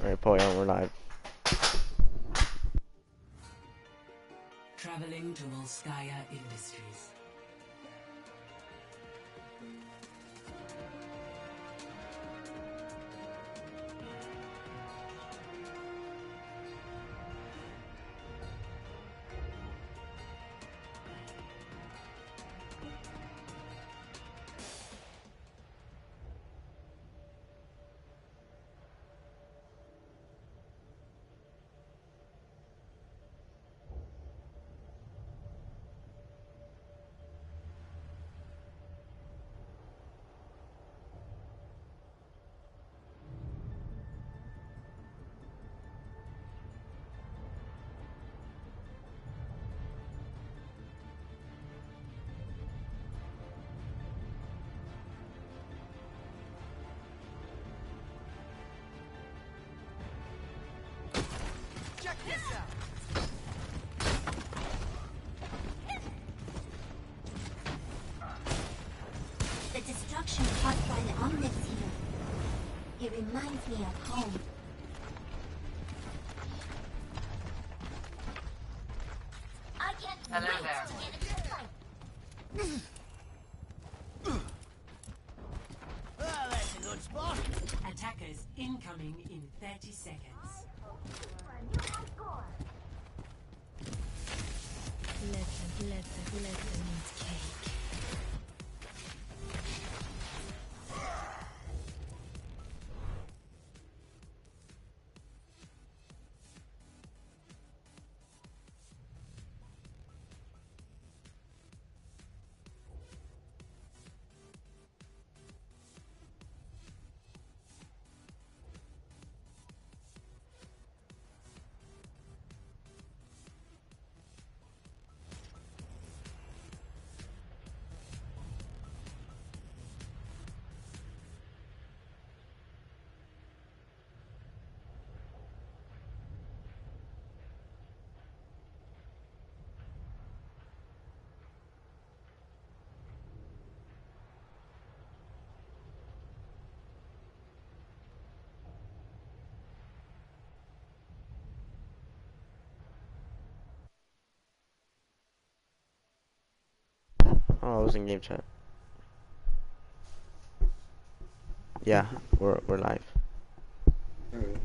Alright, Poyo, we're live. Traveling to Volskaya Industries. Check this out. The destruction caused by the Omnics here. It reminds me of home. I can't Hello wait there. to get a good fight. Oh, that's a good spot. Attackers incoming in 30 seconds. Let them eat cake. Oh, I was in game chat. Yeah, we're live. Alright.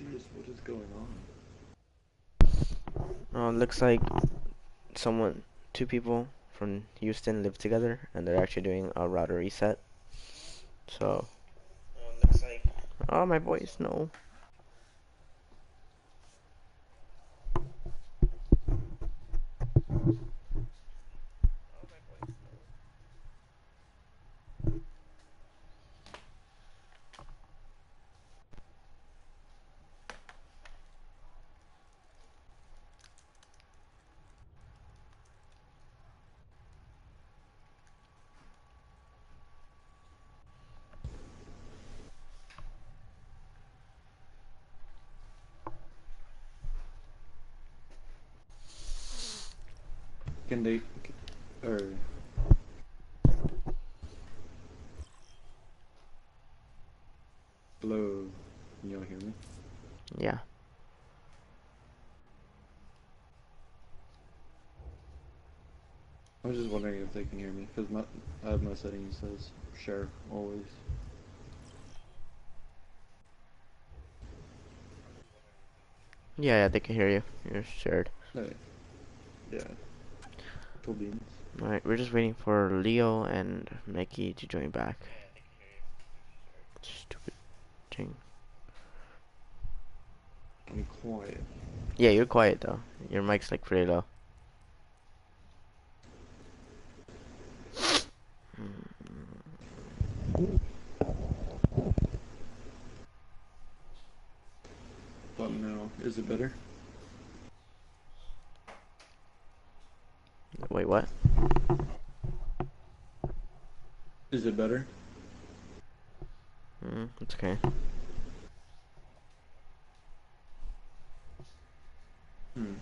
Jeez, what is going on? Looks like two people from Houston live together, and they're actually doing a router reset. So, looks like. Oh, my voice, no. Can they, or hello? Can y'all hear me? Yeah. I was just wondering if they can hear me because I have my settings says share always. Yeah, they can hear you. You're shared. Hey, yeah. Cool beans. Alright, we're just waiting for Leo and Mickey to join back. Stupid thing. I'm quiet. Yeah, you're quiet though. Your mic's like pretty low. But now, is it better? Wait, what? Is it better? It's okay. Hmm.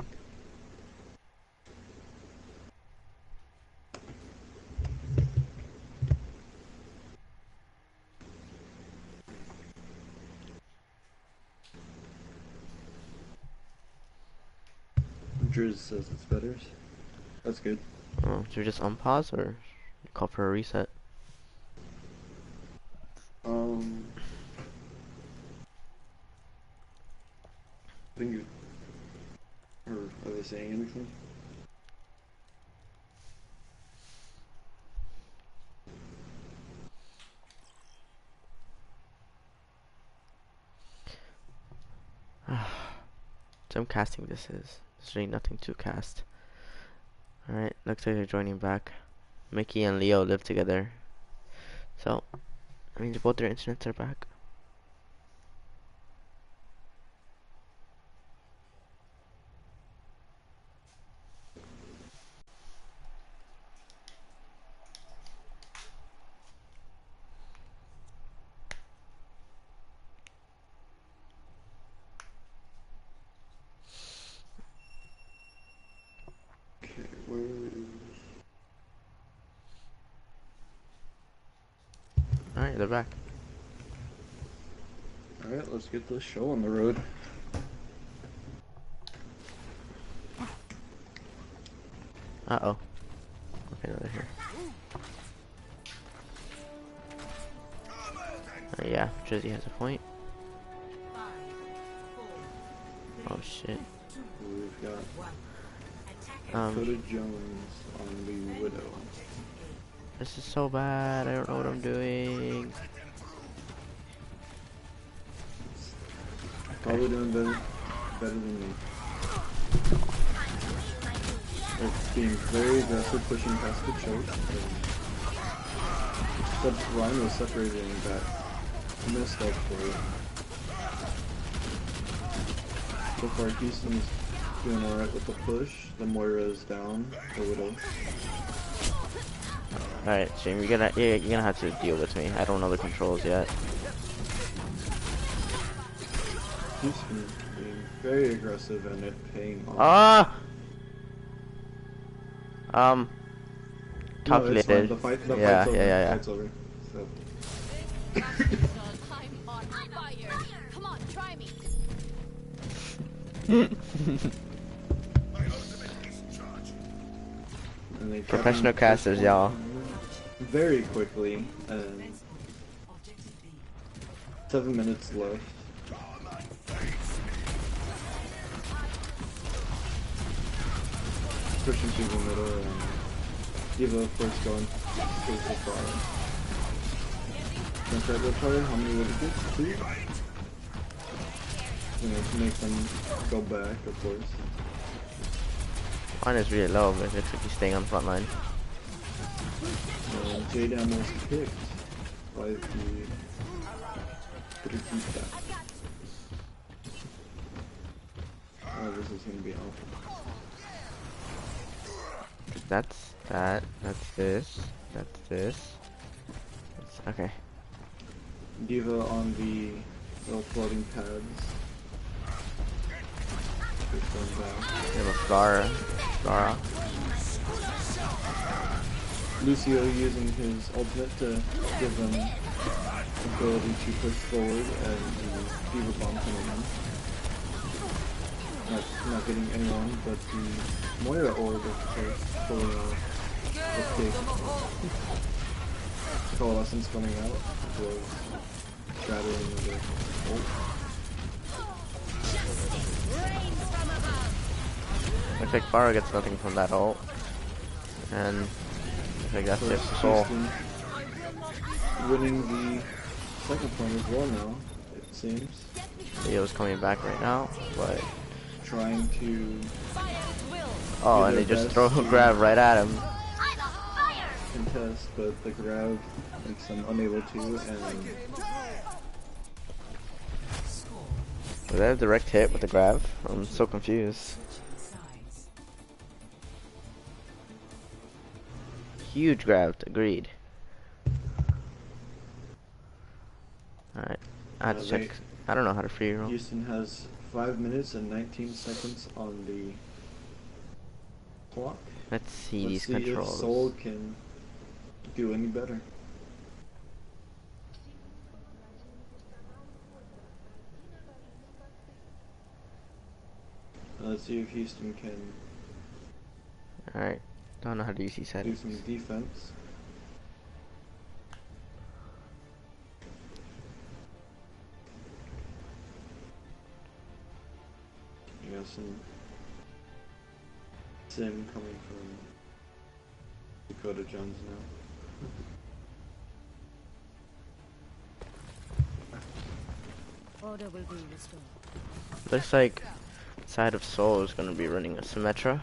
Driz says it's better. That's good. Oh, should we just unpause or call for a reset? I think or are they saying anything? Some casting this is. There's really nothing to cast. Alright, looks like they're joining back. Mickey and Leo live together. So, that means both their internets are back. Okay, where is... Alright, they're back. Alright, let's get this show on the road. Uh-oh. Okay, now they're here. Yeah, Drizzy has a point. Oh shit. We've got Um, Dakota Jones on the Widow. this is so bad. I don't know what I'm doing. Probably doing better than me. It's being very aggressive, pushing past the choke. Except Ryan was separating that messed up for it. So far, Houston's doing alright with the push. The Moira is down. The Widow. Alright, Jamie, you're gonna have to deal with me. I don't know the controls yet. Houston being very aggressive and it paying off. Ah! No, it's fine. Calculated. The fight's over. Yeah. The fight's over. So. I'm on fire. Come on, try me. And they Professional casters, y'all. very quickly, and 7 minutes left. pushing through the middle and Diva first going to the far. Junkrat will fire, how many would it get? 2? You know, to make them go back, of course. Mine is really low, but it looks like he's staying on the front line. Jade almost picked by the Brigitte. Oh, this is gonna be awful. That's that. That's this. That's this. Okay. Diva on the little floating pads. Just going back. We have a Scar. Lucio using his ultimate to give them ability to push forward as the Diva bomb coming in. Not getting anyone, but the Moira orb of course pulling off the kick. Coalescence coming out as well as shattering the ult. Looks like Farah gets nothing from that ult. And looks like that's it for Seoul. Winning the second point as well now, it seems. Leo's coming back right now, but Trying to oh, and they just throw a grab right at him. contest, but the grab makes them unable to, and Was that a direct hit with the grab? I'm so confused. Huge grab, agreed. Alright, I had to check. I don't know how to free roll. Houston has 5 minutes and 19 seconds on the clock. Let's see Let's these see controls. if Seoul can do any better. Let's see if Houston can Alright, don't know how to use these do settings. some defense. You got some sim coming from Dakota Jones now. Order will be restored. Looks like side of Seoul is going to be running a Symmetra.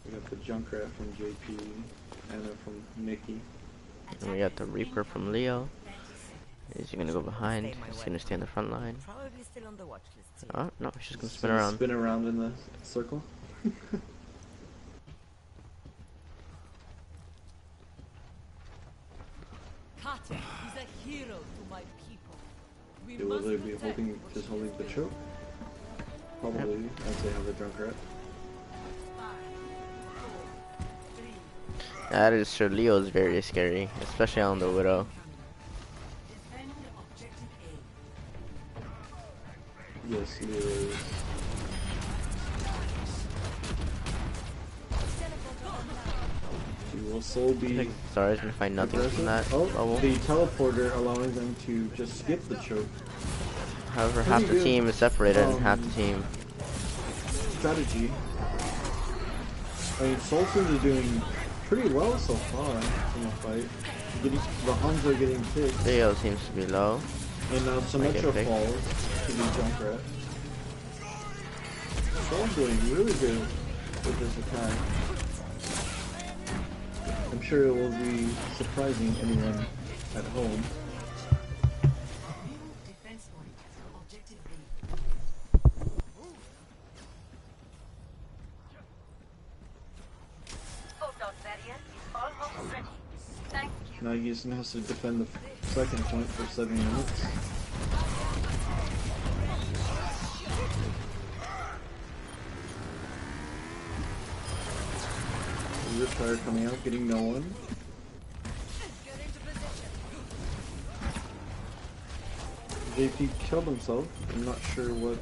We got the Junkrat from JP, Anna from Nikki. And we got the Reaper from Leo. Is he going to go behind? He's going to stay in the front line. Probably still on the watch list. Oh, no, he's just going to Just spin gonna around. Spin around in the circle. Kate is a hero to my people. We Will must they be protect holding, what just she holding has the built. choke? Probably, as they have the Junkrat. That is sure. Leo is very scary, especially on the Widow. Defend objective Yes, he is. He will Soul be Sorry, I was going to find nothing from that Oh, bubble. the teleporter allowing them to just skip the choke. However, half the good. team is separated and half the team. Strategy. I mean, Soul seems to be doing pretty well so far in the fight. The Huns are getting picked, Leo seems to be low. and now Symmetra picked. falls to the Junkrat. Soul's doing really good with this attack. I'm sure it will be surprising anyone at home. defense point. Objective B. Now Houston has to defend the second point for 7 minutes. Riptire coming out, getting no one. JP killed himself. I'm not sure what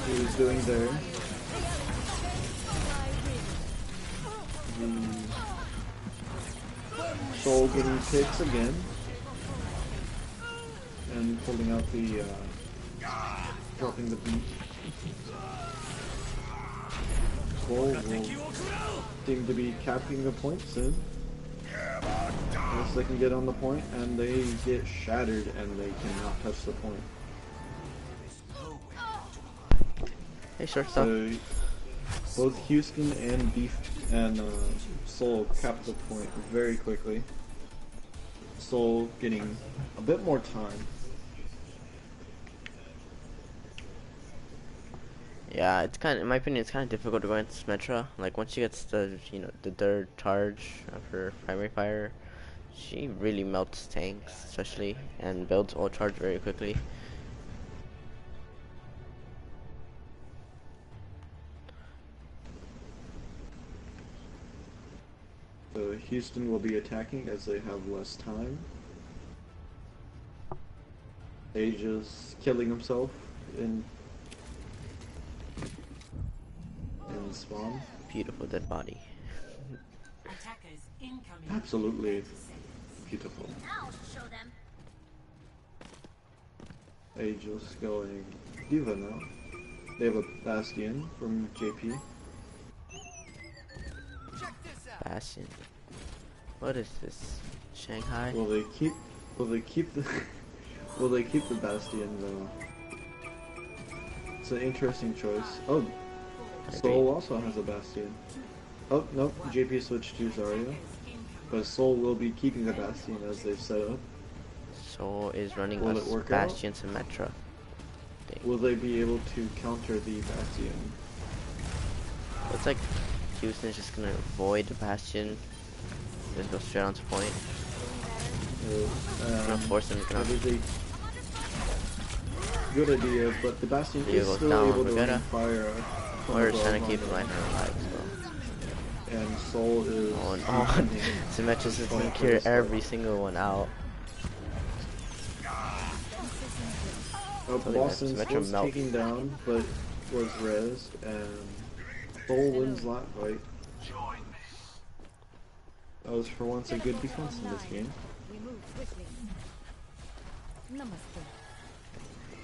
he was doing there. Soul getting picks again. and holding out the dropping the beat. Soul will seem to be capping the point soon. Unless they can get on the point and they get shattered and they cannot touch the point. Hey, shortstop. So both Houston and Seoul capped the point very quickly. Seoul getting a bit more time. Yeah, it's kind of, in my opinion, it's kind of difficult to go against Metra. Like, once she gets the, the third charge of her primary fire, she really melts tanks, especially, and builds ult charge very quickly. So Houston will be attacking as they have less time. Age is killing himself in spawn. Beautiful dead body. Attackers incoming. Absolutely beautiful. Now show them. Age is going Diva now. They have a Bastion from JP. Bastion. What is this? Shanghai? Will they keep the will they keep the Bastion though? It's an interesting choice. Oh, Seoul also has a Bastion. Oh no, JP switched to Zarya, but Seoul will be keeping the Bastion as they've set up. Seoul is running Will a it work Bastion Symmetra. Will they be able to counter the Bastion? Looks like Houston's just gonna avoid the Bastion. Just go straight onto point. Gonna force them to get on. That is a good idea, but the Bastion Leo is goes still down, able to Vegeta. run fire. from We're just above trying to keep on the line them. alive as well. And Seoul is Oh, and Symmetra's just gonna clear every single one out. Boston Symmetra was melt. taken down, but was rezzed, and Seoul wins that fight. That was for once a good defense in this game. We move quickly. Namaste.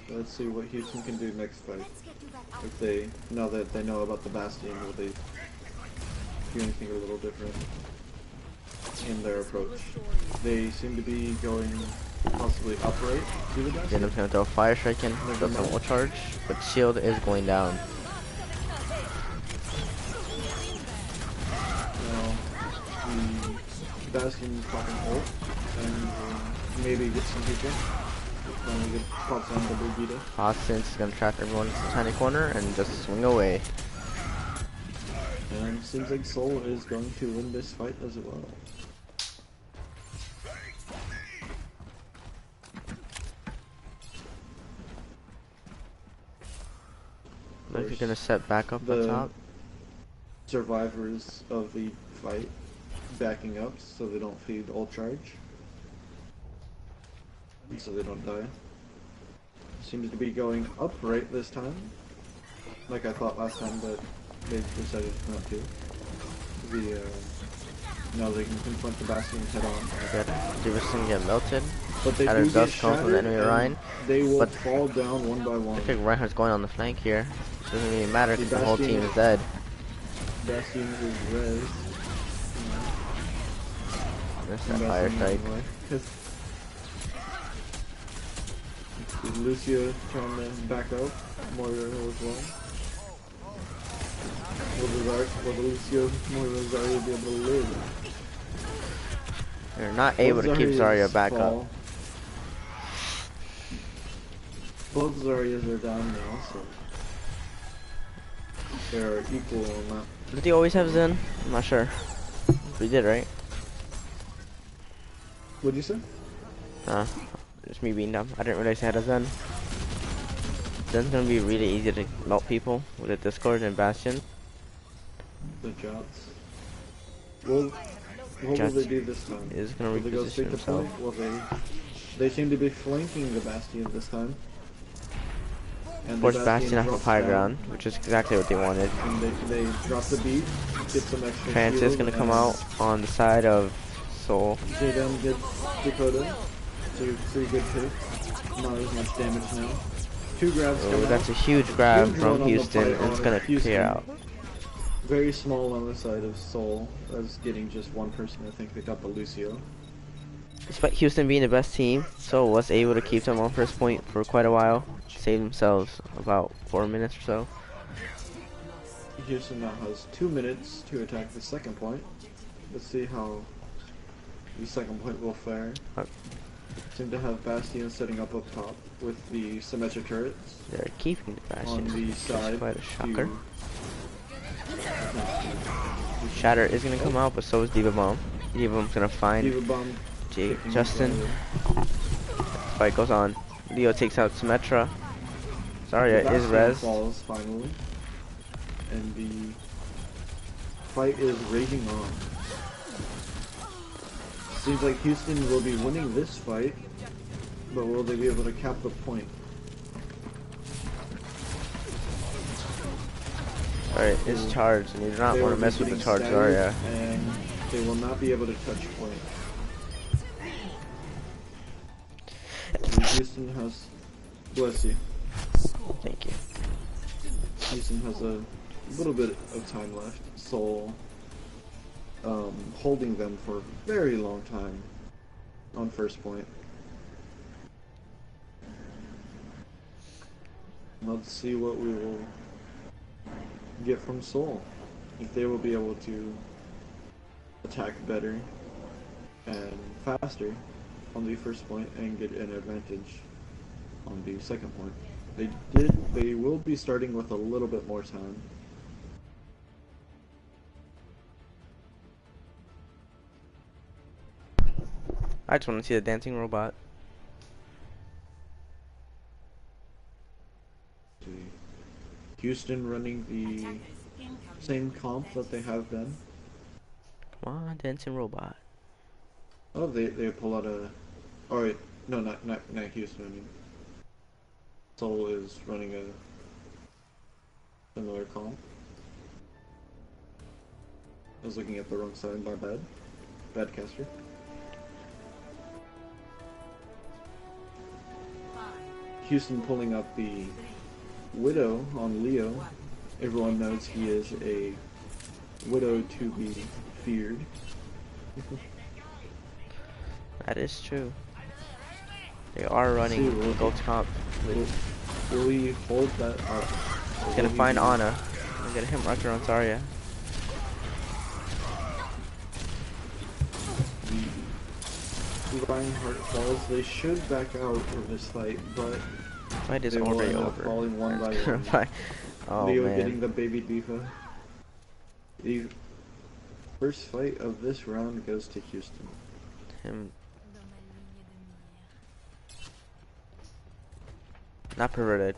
Let's see what Houston can do next fight. Let's get to that If they, now that they know about the Bastion, will they do anything a little different in their approach? They seem to be going possibly upright to the Then Bastion. I'm gonna throw a fire strike in, build some ult charge, but shield is going down. Now, the Bastion popping ult, and maybe get some people. Finally get pops on the Vegeta. Austin's gonna trap everyone in the tiny corner and just swing away. And seems like Seoul is going to win this fight as well. Like you're gonna set back up The on top. survivors of the fight backing up so they don't feed ult charge. And so they don't die. Seems to be going upright this time. Like I thought last time, but they decided not to. Now they can confront the Bastion head on. Good. Diver's gonna get melted. But they Shadow do get dust comes from the shattered, enemy and Ryan. they will but- fall down one by one. I think Reinhardt's going on the flank here. Doesn't really matter because the whole Bastion- team is dead. Bastion is res. That's that fire strike. Is Lucio trying to back up Moira as well? Will the Lucio Moira Zarya be able to live? They're not able to keep Zarya back up. fall. Both Zaryas are down now, so they're equal on that. Did he always have Zen? I'm not sure. We did, right? What'd you say? Just me being dumb. I didn't realize he had a Zen. Zen's gonna be really easy to melt people with a Discord and Bastion. The Jots. What will Jots they do this time? is gonna Will they go reposition straight to himself. point? Will they seem to be flanking the Bastion this time. And Force the Bastion off of drops high down, ground, which is exactly what they wanted. And they drop the beat, get some extra Francis shield, gonna come and out on the side of Seoul. J-Dam gets Dakota. It's a pretty good pick. Not as much damage now. 2 grabs Oh, come that's a out. huge grab Huge from one on the Houston, fight and it's on gonna Houston. clear out. Very small on the side of Seoul. That's getting just one person. I think they got the Lucio. Despite Houston being the best team, Seoul was able to keep them on first point for quite a while. Save themselves about 4 minutes or so. Houston now has 2 minutes to attack the second point. Let's see how the second point will fare. Seem to have Bastion setting up top with the symmetric turrets They're keeping the on Bastion. the side. Quite a shocker. To Shatter is gonna come out, but so is Diva Bomb. Diva Bomb's gonna find Diva Bomb. Justin. Fight goes on. Leo takes out Symmetra. Zarya is res. Falls finally, and the fight is raging on. Seems like Houston will be winning this fight, but will they be able to cap the point? Alright, it's charged, and you do not They want will to be mess with the getting charge staggered, Zarya. and they will not be able to touch point. And Houston has, bless you. Thank you. Houston has a little bit of time left. Seoul holding them for a very long time on first point. Let's see what we will get from Seoul. If they will be able to attack better and faster on the first point and get an advantage on the second point. They will be starting with a little bit more time. I just want to see the dancing robot. Houston running the same comp that they have been. Come on, dancing robot. Oh, they pull out a. Oh wait, no, not Houston. I mean, Seoul is running a similar comp. I was looking at the wrong side. My bad. Bad caster. Houston pulling up the Widow on Leo. Everyone knows he is a Widow to be feared. That is true. They are running gold comp. Will he hold that up? He's gonna find Ana. I'm gonna hit marker on Zarya. The Reinhardt falls. They should back out of this fight, but Fight is they will already end up over. falling one by one. Oh Leo man. getting the baby diva. The first fight of this round goes to Houston. Him. Not perverted.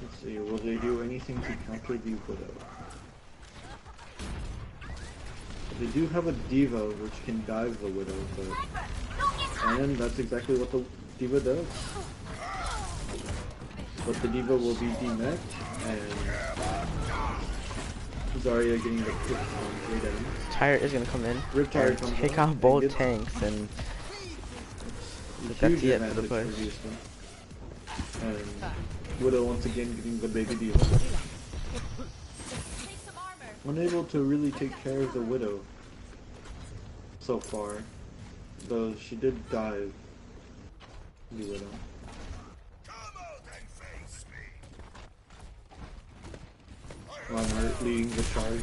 Let's see, will they do anything to counter the Widow? They do have a Diva which can dive the Widow, and that's exactly what the Diva does. But the Diva will be demeched, and Zarya getting the kick on Great Enemy. Tire is gonna come in Riptide and comes take out out both and gets tanks, and huge that's it for the advantage push. for Houston. And Widow once again getting the baby Diva. Unable to really take care of the Widow so far, though she did dive the Widow. Reinhardt leading the charge.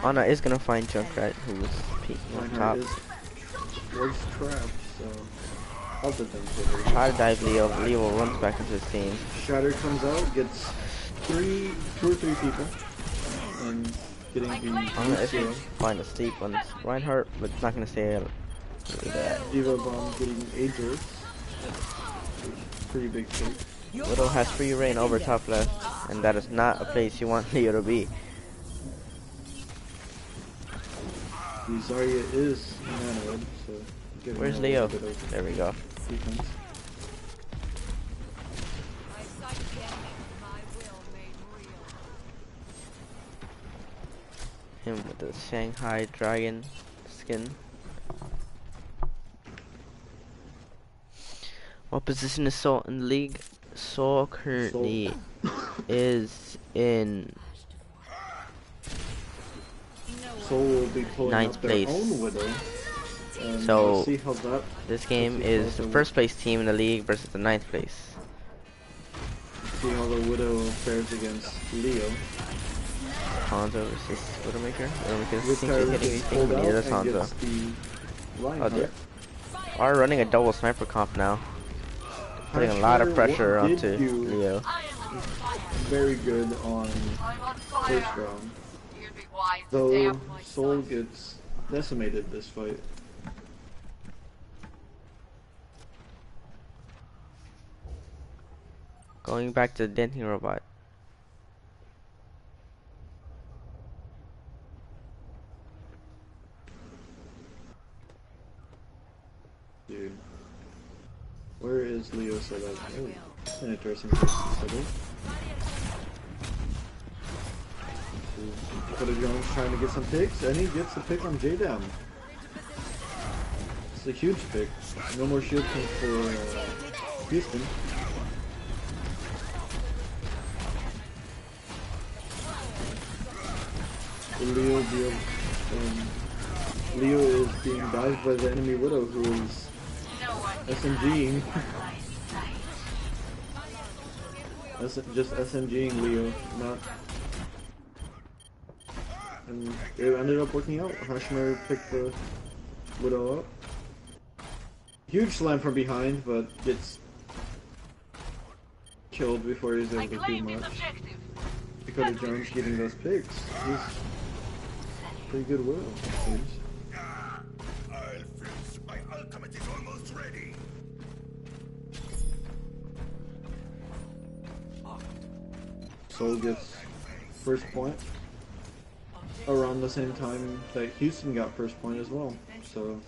Ana is gonna find Junkrat, who was peeking on top. Reinhardt was trapped, so other than to Try to dive Leo, but Leo runs back into his team. Shatter comes out, gets two or three people, and getting the Ana is Lucio. gonna find a sleep on Reinhardt, but it's not gonna stay really bad. Diva Bomb getting Aegis. Pretty big take. Widow has free reign over top left, and that is not a place you want Leo to be. The Zarya is nanoed, so giving Where's her a Leo? little bit of There we go. defense. him with the Shanghai Dragon skin. What position is Seoul in the league? Seoul currently is in Seoul will be pulling ninth out their place. own Widow. And So, let's see how that. this game let's see how is the first place team in the league versus the ninth place. See how the Widow fares against Leo. Hanzo versus Widowmaker. Widowmaker With seems to be hitting anything, pulled but out neither does and Hanzo. gets the Oh, Reinhardt. they are running a double sniper comp now. Putting a lot of Hashmer, pressure what onto did you Leo. very good on first round. Though Seoul gets decimated this fight. Going back to the denting robot. Dude. Where is Leo set up? Oh, that's an interesting place to set up. Dakota Jones trying to get some picks, and he gets the pick on J-Dam. It's a huge pick. No more shield ping for Houston. Leo is being dived by the enemy Widow, who is SMGing. Just SMGing Leo, not. And it ended up working out. Hashmer picked the Widow up. Huge slam from behind, but gets killed before he's able to do much. Dakota Jones getting those picks. He's pretty good Widow, it seems. My ultimate is almost ready. Seoul gets first point around the same time that Houston got first point as well. So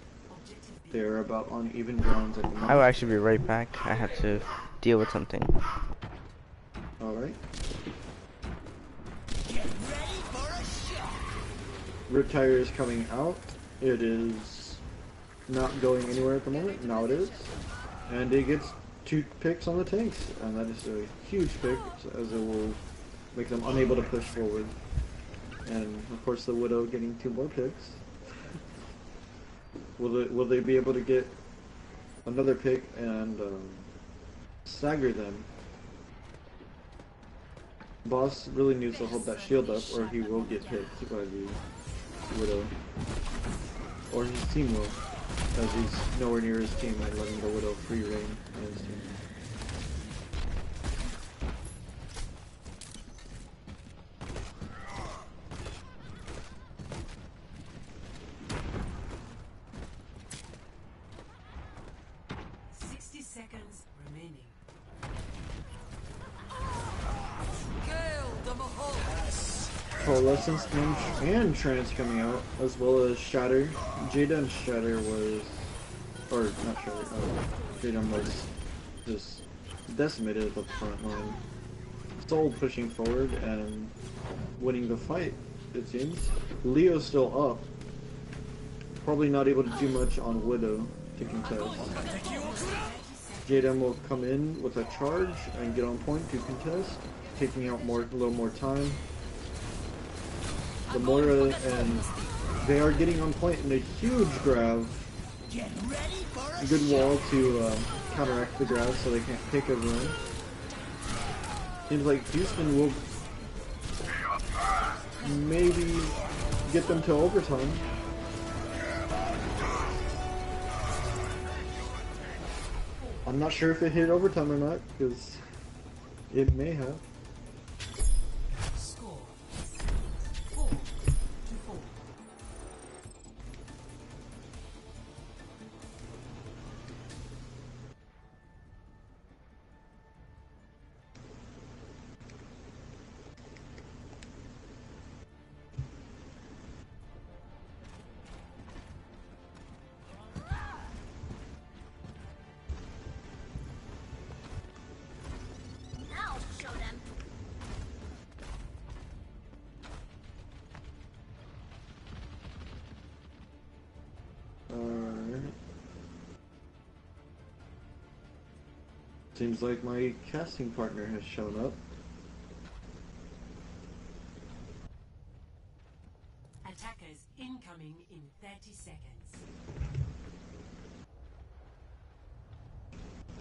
they're about on even grounds at the moment. I will actually be right back. I have to deal with something. Alright. Riptire is coming out. It is not going anywhere at the moment. Now it is. And it gets 2 picks on the tanks. And that is a huge pick, as it will make them unable to push forward. And of course the Widow getting 2 more picks. Will they be able to get another pick and stagger them? Boss really needs to hold that shield up, or he will get hit by the Widow. Or his team will, as he's nowhere near his team and letting the Widow free reign on his team. Coalescence and Trance coming out, as well as Shatter. J-Dam's Shatter was, or not Shatter, J-Dam was just decimated at the front line. Soul pushing forward and winning the fight, it seems. Leo's still up. Probably not able to do much on Widow to contest. J-Dam will come in with a charge and get on point to contest, taking out a little more time. The Moira and they are getting on point in a huge grab. Good wall to counteract the grab so they can't take everyone. Seems like Houston will maybe get them to overtime. I'm not sure if it hit overtime or not, because it may have. Seems like my casting partner has shown up. Attackers incoming in 30 seconds.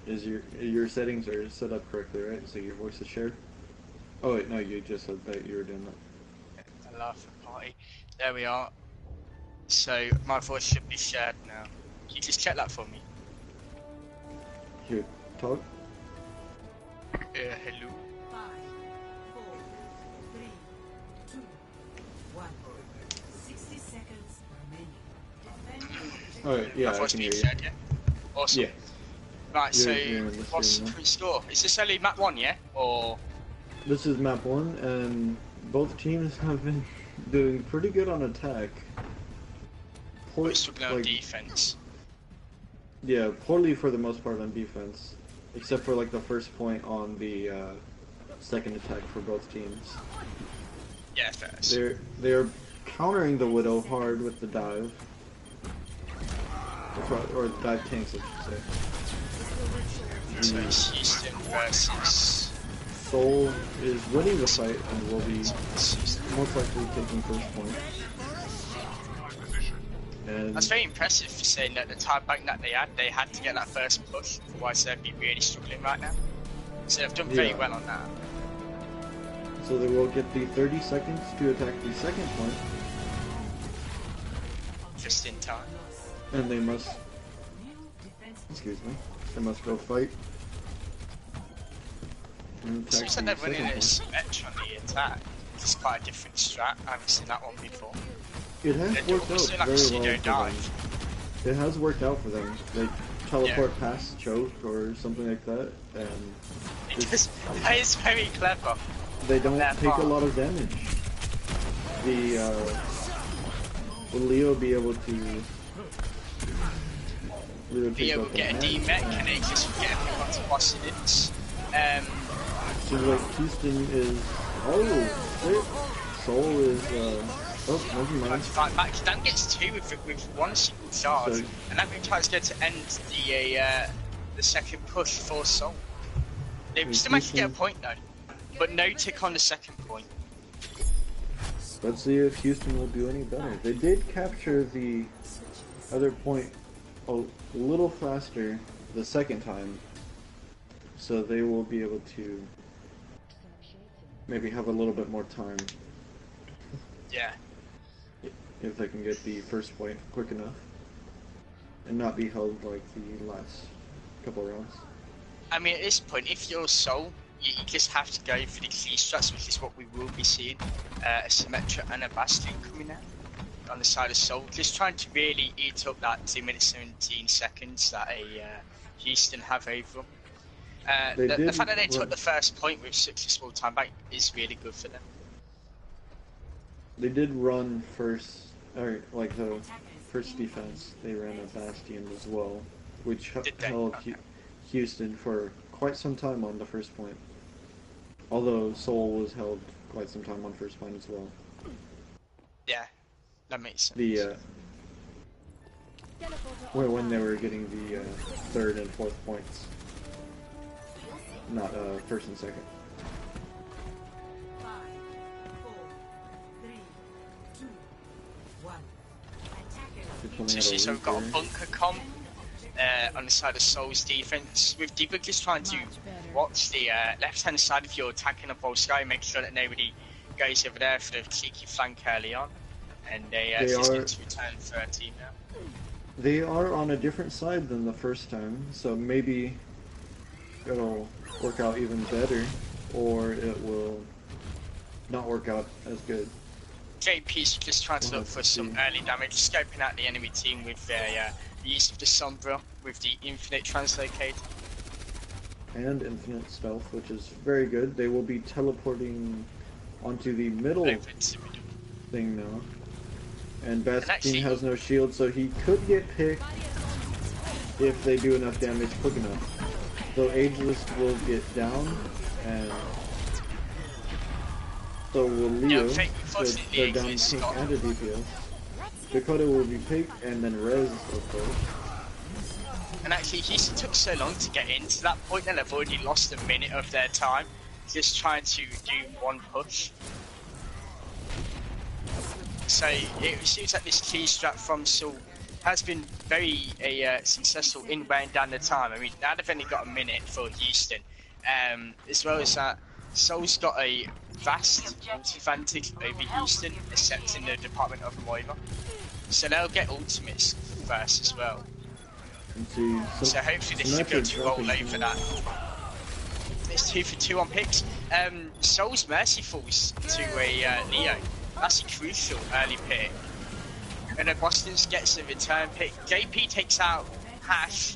Is your settings are set up correctly, right? So your voice is shared? Oh wait, no, you just said that you were doing that. A laughing party. There we are. So my voice should be shared now. Can you just check that for me? Here, talk. Hello. 5, 4, 3, 2, 1. 60 seconds remaining. Defend objective. Alright, yeah, My I voice can being hear you. shared, yeah? Awesome. Yeah. Right, so You're in the what's stream the now. current score? Is this only map 1, yeah? Or This is map 1, and both teams have been doing pretty good on attack. we're struggling on like, defense? yeah, poorly for the most part on defense. Except for like the first point on the second attack for both teams. Yeah, fair. They're countering the Widow hard with the dive. Or dive tanks, I should So say. it's Houston versus Seoul is winning the fight and will be most likely taking first point. And That's very impressive for saying that the time bank that they had to get that first push, otherwise they'd be really struggling right now. So they've done very Yeah. well on that. so they will get the 30 seconds to attack the second point, Just in time. and they must, excuse me, they must go fight. And attack Seems like the they're running second a point. symmetry on the attack. It's quite a different strat. I haven't seen that one before. It has They're worked out almost doing like a very pseudo well for them. dive. It has worked out for them. They teleport past choke or something like that, and That is very clever. they don't That take a part. lot of damage. Will Leo be able to Be able to get a D-mech and it just get everyone onto boss units. Seems like Houston is. Oh, shit. Seoul is. Oh, never mind. Fight back. Dan gets two with one single charge, So- and that really tries to get to end the second push for Seoul. They still managed to get a point though, but no tick on the second point. Let's see if Houston will do any better. They did capture the other point a little faster the second time, so they will be able to maybe have a little bit more time Yeah. if they can get the first point quick enough and not be held like the last couple rounds. I mean, at this point, if you're Seoul, you just have to go for the key strats, which is what we will be seeing. A Symmetra and a Bastion coming out on the side of Seoul, just trying to really eat up that 2 minutes 17 seconds that Houston have over them. The fact that they took the first point with such a small time back is really good for them. They did run first, or like the first defense, they ran a Bastion as well, which Did they? held Okay. Houston for quite some time on the first point. Although Seoul was held quite some time on first point as well. Yeah, that makes sense. The when they were getting the third and fourth points, not first and second. 5, 4, 3, 2, 1. They're Attackers pulling out So a we've got a lead bunker comp on the side of Seoul's defense, with Diva just trying to watch the left-hand side if you're attacking a full sky, make sure that nobody goes over there for the cheeky flank early on, and they just are- need to return 13 now. They are on a different side than the first time, so maybe it'll work out even better, or it will not work out as good. JP's just trying to We'll look have for to some see. early damage, scoping out the enemy team with their use of the Sombra with the infinite translocate. And infinite stealth, which is very good. They will be teleporting onto the middle Over to middle. thing now. And Bastion actually- has no shield, so he could get picked if they do enough damage quick enough. Though Ageless will get down, and so will Leo. Yeah, So unfortunately, they're down Ageless pink got- and a DPS. Dakota will be picked, and then Rez, of course. And actually, Houston took so long to get into that point, and they've already lost a minute of their time just trying to do one push. So it seems like this key strat from Seoul has been very successful in weighing down the time. I mean, now they've only got a minute for Houston, as well as that. Seoul's got a vast advantage over Houston, except in the department of Moira. So they'll get ultimates first as well. So hopefully they should be able to roll over that. It's 2 for 2 on picks. Seoul's Mercy falls to a Leo. That's a crucial early pick. And then Boston gets a return pick. JP takes out Hash.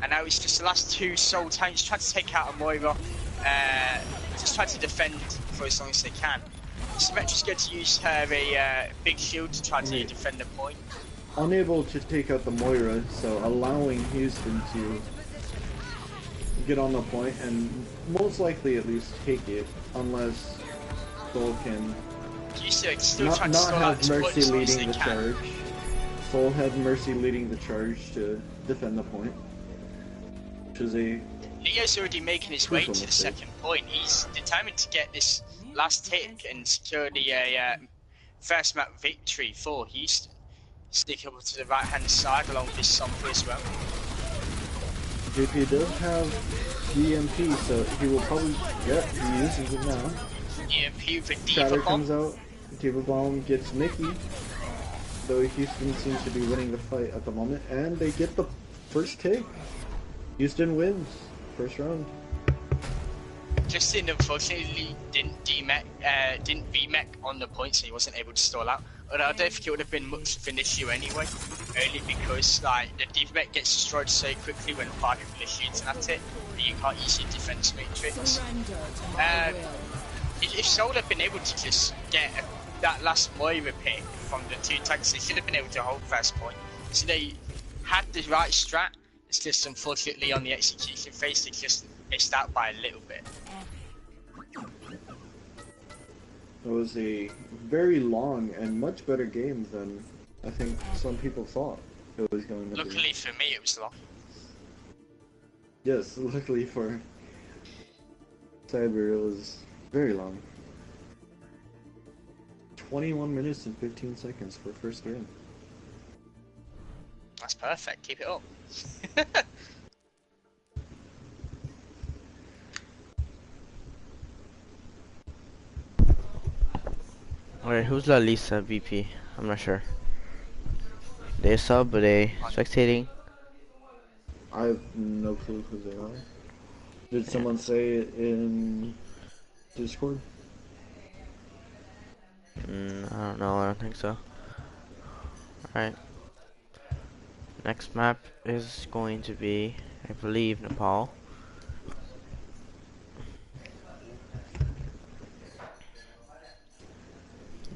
And now it's just the last 2 Seoul tanks trying to take out a Moira. Just trying to defend for as long as they can. Symmetra's going to use her big shield to try to defend the point. Unable to take out the Moira, so allowing Houston to get on the point and most likely at least take it, unless Seoul can not have Mercy leading the charge. Seoul have Mercy leading the charge to defend the point, which is a Leo's already making his way to the second point. He's determined to get this last tick and secure the first map victory for Houston. Sneak over to the right hand side along with this Sompo as well. JP does have EMP, so he will probably he uses it now. EMP for Diva Shatter Bomb. comes out, Diva Bomb gets Mickey, though Houston seems to be winning the fight at the moment, and they get the first take. Houston wins first round. Justin unfortunately didn't VMech on the point, so he wasn't able to stall out. But I don't think it would have been much of an issue anyway, only because like the VMech gets destroyed so quickly when 5 people are shooting at it that you can't use your defense matrix. If Seoul had been able to just get that last Moira pick from the 2 tanks, they should have been able to hold first point. So they had the right strat. It's just unfortunately on the execution phase they just missed out by a little bit. It was a very long and much better game than I think some people thought it was going to be. Luckily for me, it was long. Yes, luckily for Cyber, it was very long. 21 minutes and 15 seconds for first game. That's perfect. Keep it up. Alright, who's La Lisa VP? I'm not sure. They sub, but they spectating. I have no clue who they are. Did someone say it in Discord? I don't know, I don't think so. Alright. Next map is going to be, I believe, Nepal.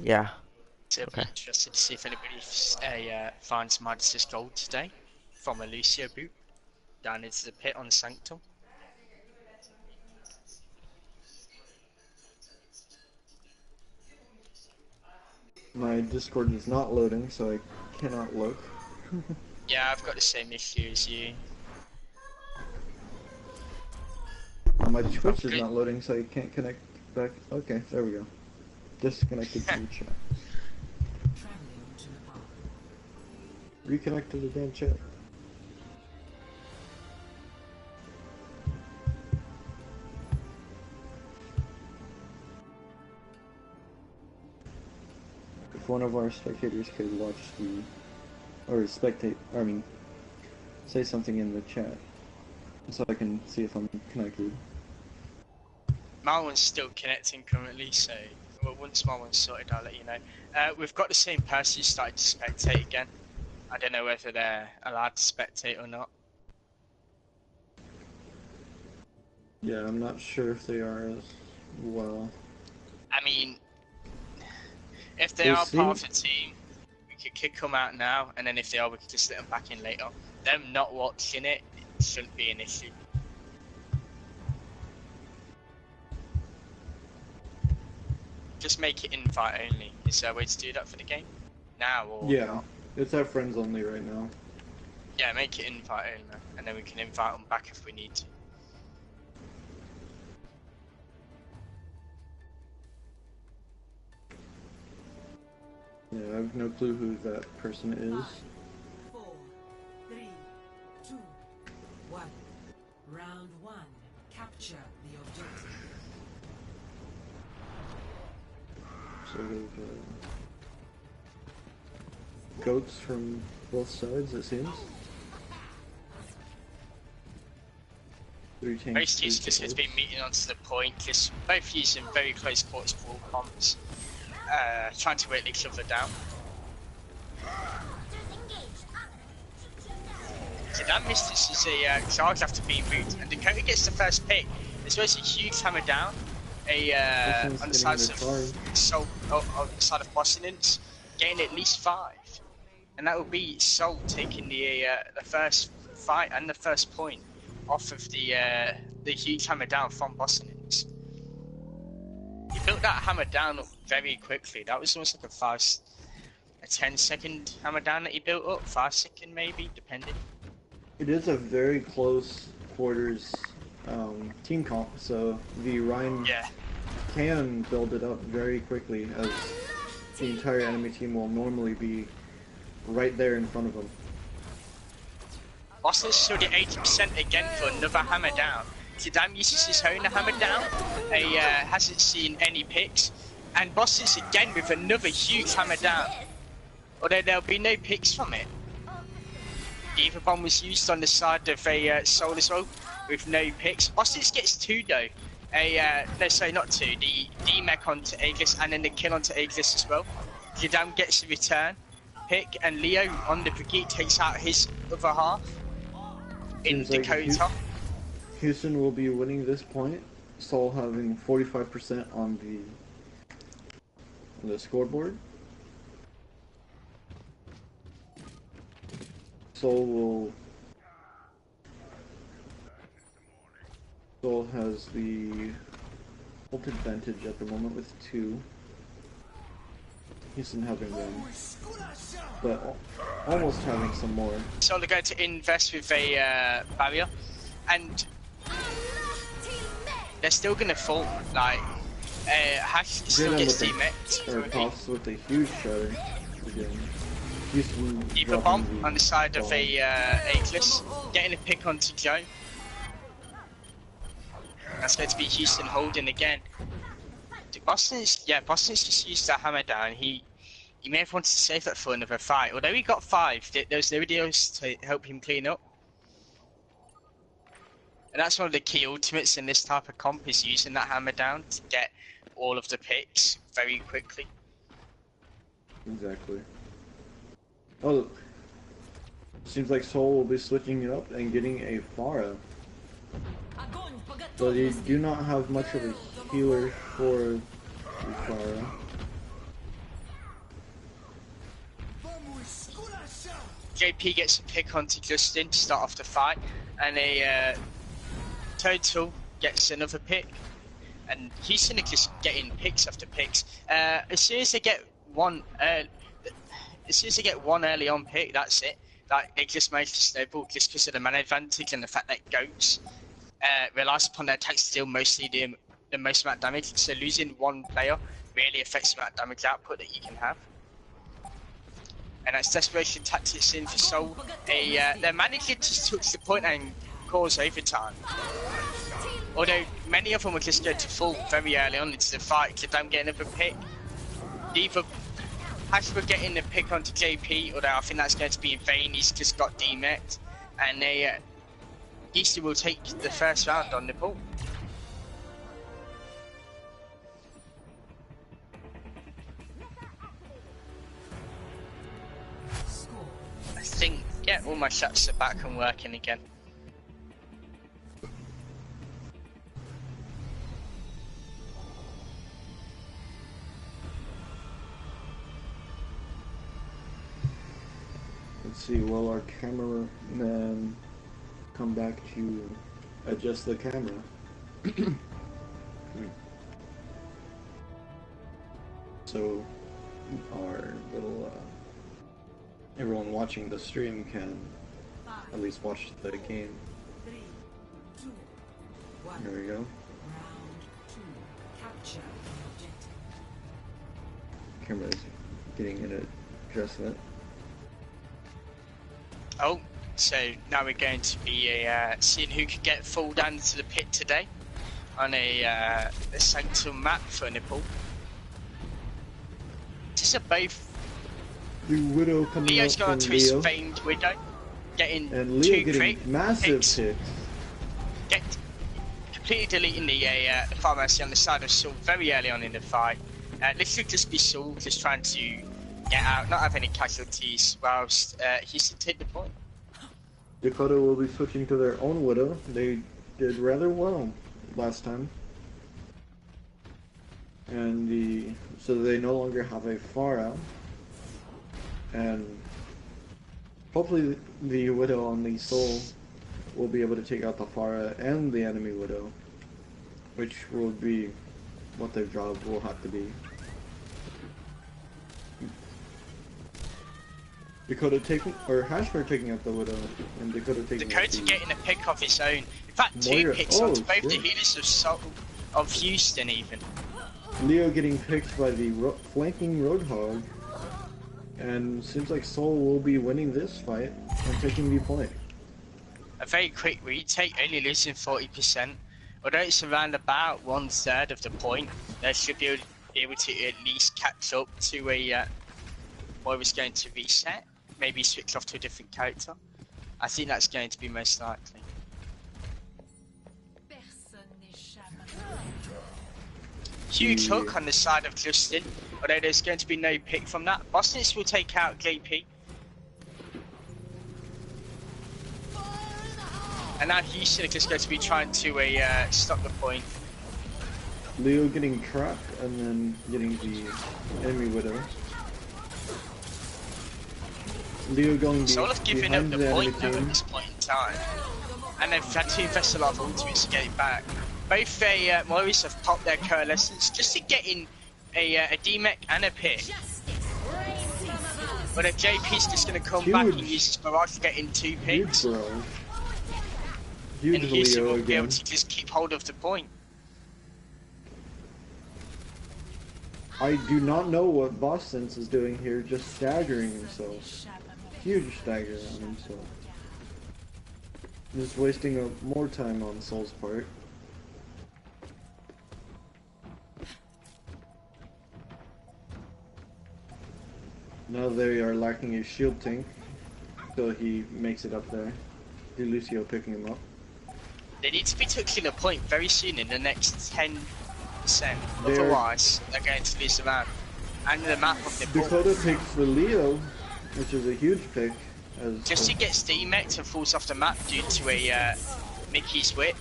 Yeah. So I'll be interested to see if anybody finds Midas' gold today from a Lucio boot down into the pit on Sanctum. My Discord is not loading, so I cannot look. Yeah, I've got the same issue as you. My Twitch is not loading, so I can't connect back. Okay, there we go. Disconnected to the chat. Reconnect to the damn chat. If one of our spectators could watch the, or spectate, say something in the chat, so I can see if I'm connected. My one's still connecting currently, so once my one's sorted, I'll let you know. We've got the same person who started to spectate again. I don't know whether they're allowed to spectate or not. Yeah, I'm not sure if they are as well. I mean, if they are part of the team, we could kick them out now, and then if they are, we could just let them back in later. Them not watching it shouldn't be an issue. Just make it invite only. Is there a way to do that for the game? Now or Yeah, it's our friends only right now. Yeah, make it invite only, and then we can invite them back if we need to. Yeah, I have no clue who that person is. 5, 4, 3, 2, 1. Round 1. Capture the objective. Sort of goats from both sides, it seems. 3 tanks. Most 3 useless has been supports. meeting onto the point, just both using very close quarters for all comms, trying to wear each other down. So that misses is a charge after being moved, and Dakota gets the first pick. There's always a huge hammer down, on the side of Seoul, on the side of Boston, getting at least 5, and that will be Seoul taking the first fight and the first point off of the huge hammer down from Boston. He built that hammer down up very quickly. That was almost like a 10-second hammer down that he built up, 5-second maybe, depending. It is a very close quarters team comp, so the Ryan can build it up very quickly, as the entire enemy team will normally be right there in front of them. Boston showed it 80% again for another hammer down. Kidam uses his own hammer down. He hasn't seen any picks. And Boston's again with another huge hammer down. Although there'll be no picks from it. The Ether bomb was used on the side of a Seoul as well, with no picks. Boston's gets 2 though. No, sorry, not 2. The D-Mech onto Aegis and then the kill onto Aegis as well. Kidam gets the return pick, and Leo on the Brigade takes out his other half. In Seems like Dakota. Houston will be winning this point. Seoul having 45% on the scoreboard. Seoul has the ult advantage at the moment with 2. Houston having 1, but almost having some more. So they're going to invest with a barrier, and they're still going to fall. Like, Hash still gets demet. Or Toss with a huge shatter again. Houston Either bomb on the side of a Aegis, getting a pick onto Joe. That's going to be Houston holding again. Boston's just used that hammer down. He may have wanted to save that for another fight. Although he got 5, there was nobody else to help him clean up. And that's one of the key ultimates in this type of comp, is using that hammer down to get all of the picks very quickly. Exactly. Oh, seems like Seoul will be switching it up and getting a Pharah. But they do not have much of a healer for the Pharah. JP gets a pick onto Justin to start off the fight, and a Total gets another pick, and Houston are just getting picks after picks. As soon as they get one early on pick, that's it. Like, they just manage to snowball just because of the mana advantage and the fact that goats relies upon their attacks to deal mostly the most amount of damage. So losing one player really affects the amount of damage output that you can have. And that's desperation tactics in for Seoul. Their manager just took the point and cause overtime. Although many of them were just going to fall very early on into the fight, Kidam getting another pick. Either Hash were getting the pick onto JP, although I think that's going to be in vain. He's just got demet, and Easter will take the first round on the ball. I think, yeah, all my shots are back and working again. Let's see, will our cameraman come back to adjust the camera? So our little everyone watching the stream can at least watch the game. 3, 2, 1. There we go. Round 2. Capture the objective. Camera's getting in to address that. Oh, so now we're going to be seeing who could get full down into the pit today on a sanctum map for Nipple. These are both. The Widow coming Leo's out going from to his Leo. famed Widow, getting And Leo two getting massive picks, picks. completely deleting the pharmacy on the side of Seoul very early on in the fight. This should just be Seoul just trying to get out, not have any casualties, whilst he should take the point. Dakota will be switching to their own Widow. They did rather well last time. And so they no longer have a Pharah. And hopefully the Widow on the Soul will be able to take out the Pharah and the enemy Widow, which will be what their job will have to be. Dakota taking, or Hashmer taking out the Widow, and Dakota taking out Dakota the... getting a pick of his own. In fact, two Moira. picks Oh, onto both the shit. healers of Seoul, of Houston even. Leo getting picked by the flanking Roadhog, and seems like Soul will be winning this fight and taking the point. A very quick retake, only losing 40%. Although it's around about 1/3 of the point, they should be able to at least catch up to a what was going to reset. Maybe switch off to a different character. I think that's going to be most likely. Huge hook on the side of Justin, although there's going to be no pick from that. Boston will take out JP. And now Houston are just going to be trying to stop the point. Leo getting trapped and then getting the enemy Widow. Leo going Soul have given up behind the the enemy point now at team. this point in time. And they've had to invest a lot of ultimates to get it back. Both Morris have popped their coalescence just to get in a D-Mech and a pick. But if JP's just going to come back and use his barrage to get in 2 picks. Huge bro. Huge And Houston Leo will be able again. to just keep hold of the point. I do not know what Boss Sense is doing here, just staggering himself. Huge stagger on himself. Just wasting more time on Soul's part. Now they are lacking a shield tank, so he makes it up there. Lucio picking him up. They need to be touching a point very soon in the next 10%. They're- Otherwise, they're going to lose the map. And the map of the ball. Dakota picks the Leo, which is a huge pick. As Just to get D-Mech and falls off the map due to a Mickey's whip.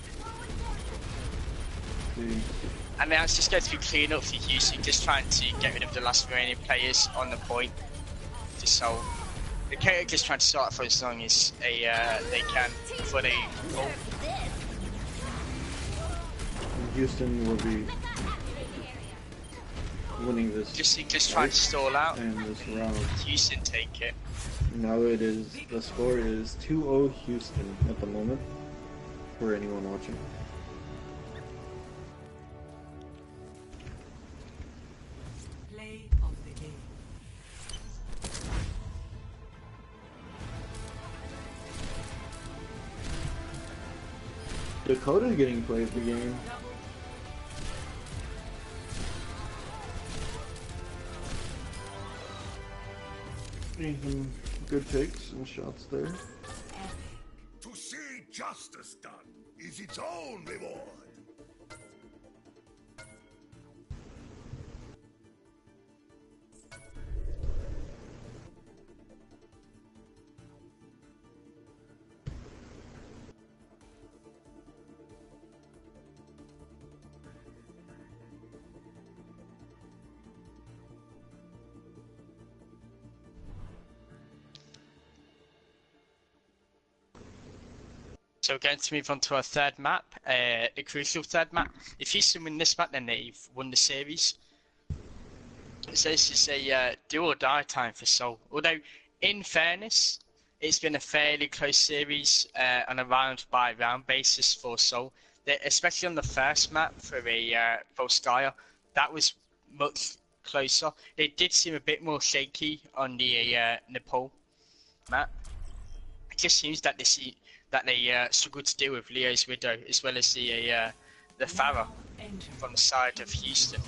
And now it's just going to be clean up for Houston, just trying to get rid of the last remaining players on the point to Soul. The character just trying to start for as long as they can before they fall. Houston will be winning this Just trying to stall out. and this round. Houston take it. Now the score is 2-0 Houston at the moment, for anyone watching. Play of the game. Dakota's getting played the game. Getting some good picks and shots there. To see justice done is its own reward. So we're going to move on to our third map, the crucial third map. If Houston win this map, then they've won the series. So this is a do or die time for Seoul. Although, in fairness, it's been a fairly close series on a round by round basis for Seoul. Especially on the first map for a Volskaya, that was much closer. It did seem a bit more shaky on the Nepal map. It just seems that they struggled to deal with Leo's Widow as well as the Pharah from the side of Houston.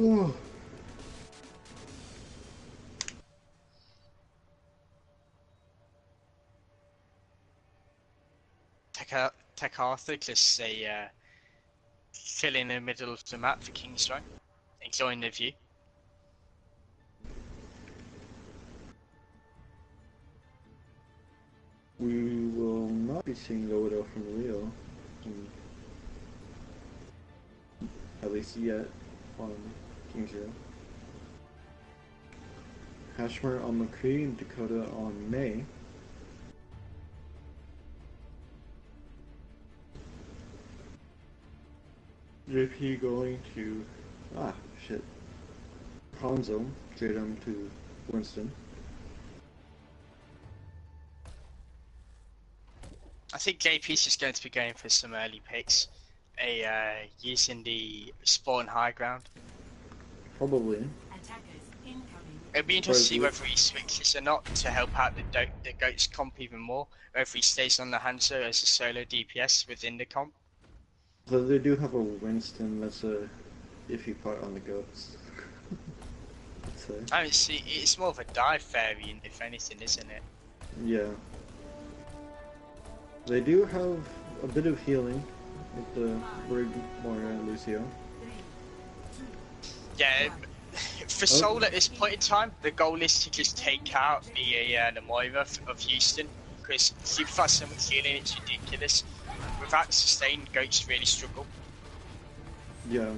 Oh. Tech Arthur just chill in the middle of the map for King's Throne, enjoying the view. We will not be seeing the Widow from Leo, at least yet, on King's Hero. Hashmer on McCree and Dakota on May. JP going to Hanzo, trade him to Winston. I think JP's just going to be going for some early picks, using the spawn high ground. Probably. It'll be interesting to see whether he switches or not to help out the Goats comp even more, or if he stays on the Hanzo as a solo DPS within the comp. So they do have a Winston that's a iffy part on the Goats. I mean, see, it's more of a dive variant, if anything, isn't it? Yeah. They do have a bit of healing with the Brig Moira and Lucio. Yeah, for Seoul at this point in time, the goal is to just take out the Moira of Houston, because Superfast so much healing, it's ridiculous. Without sustain, Goats really struggle. Yeah.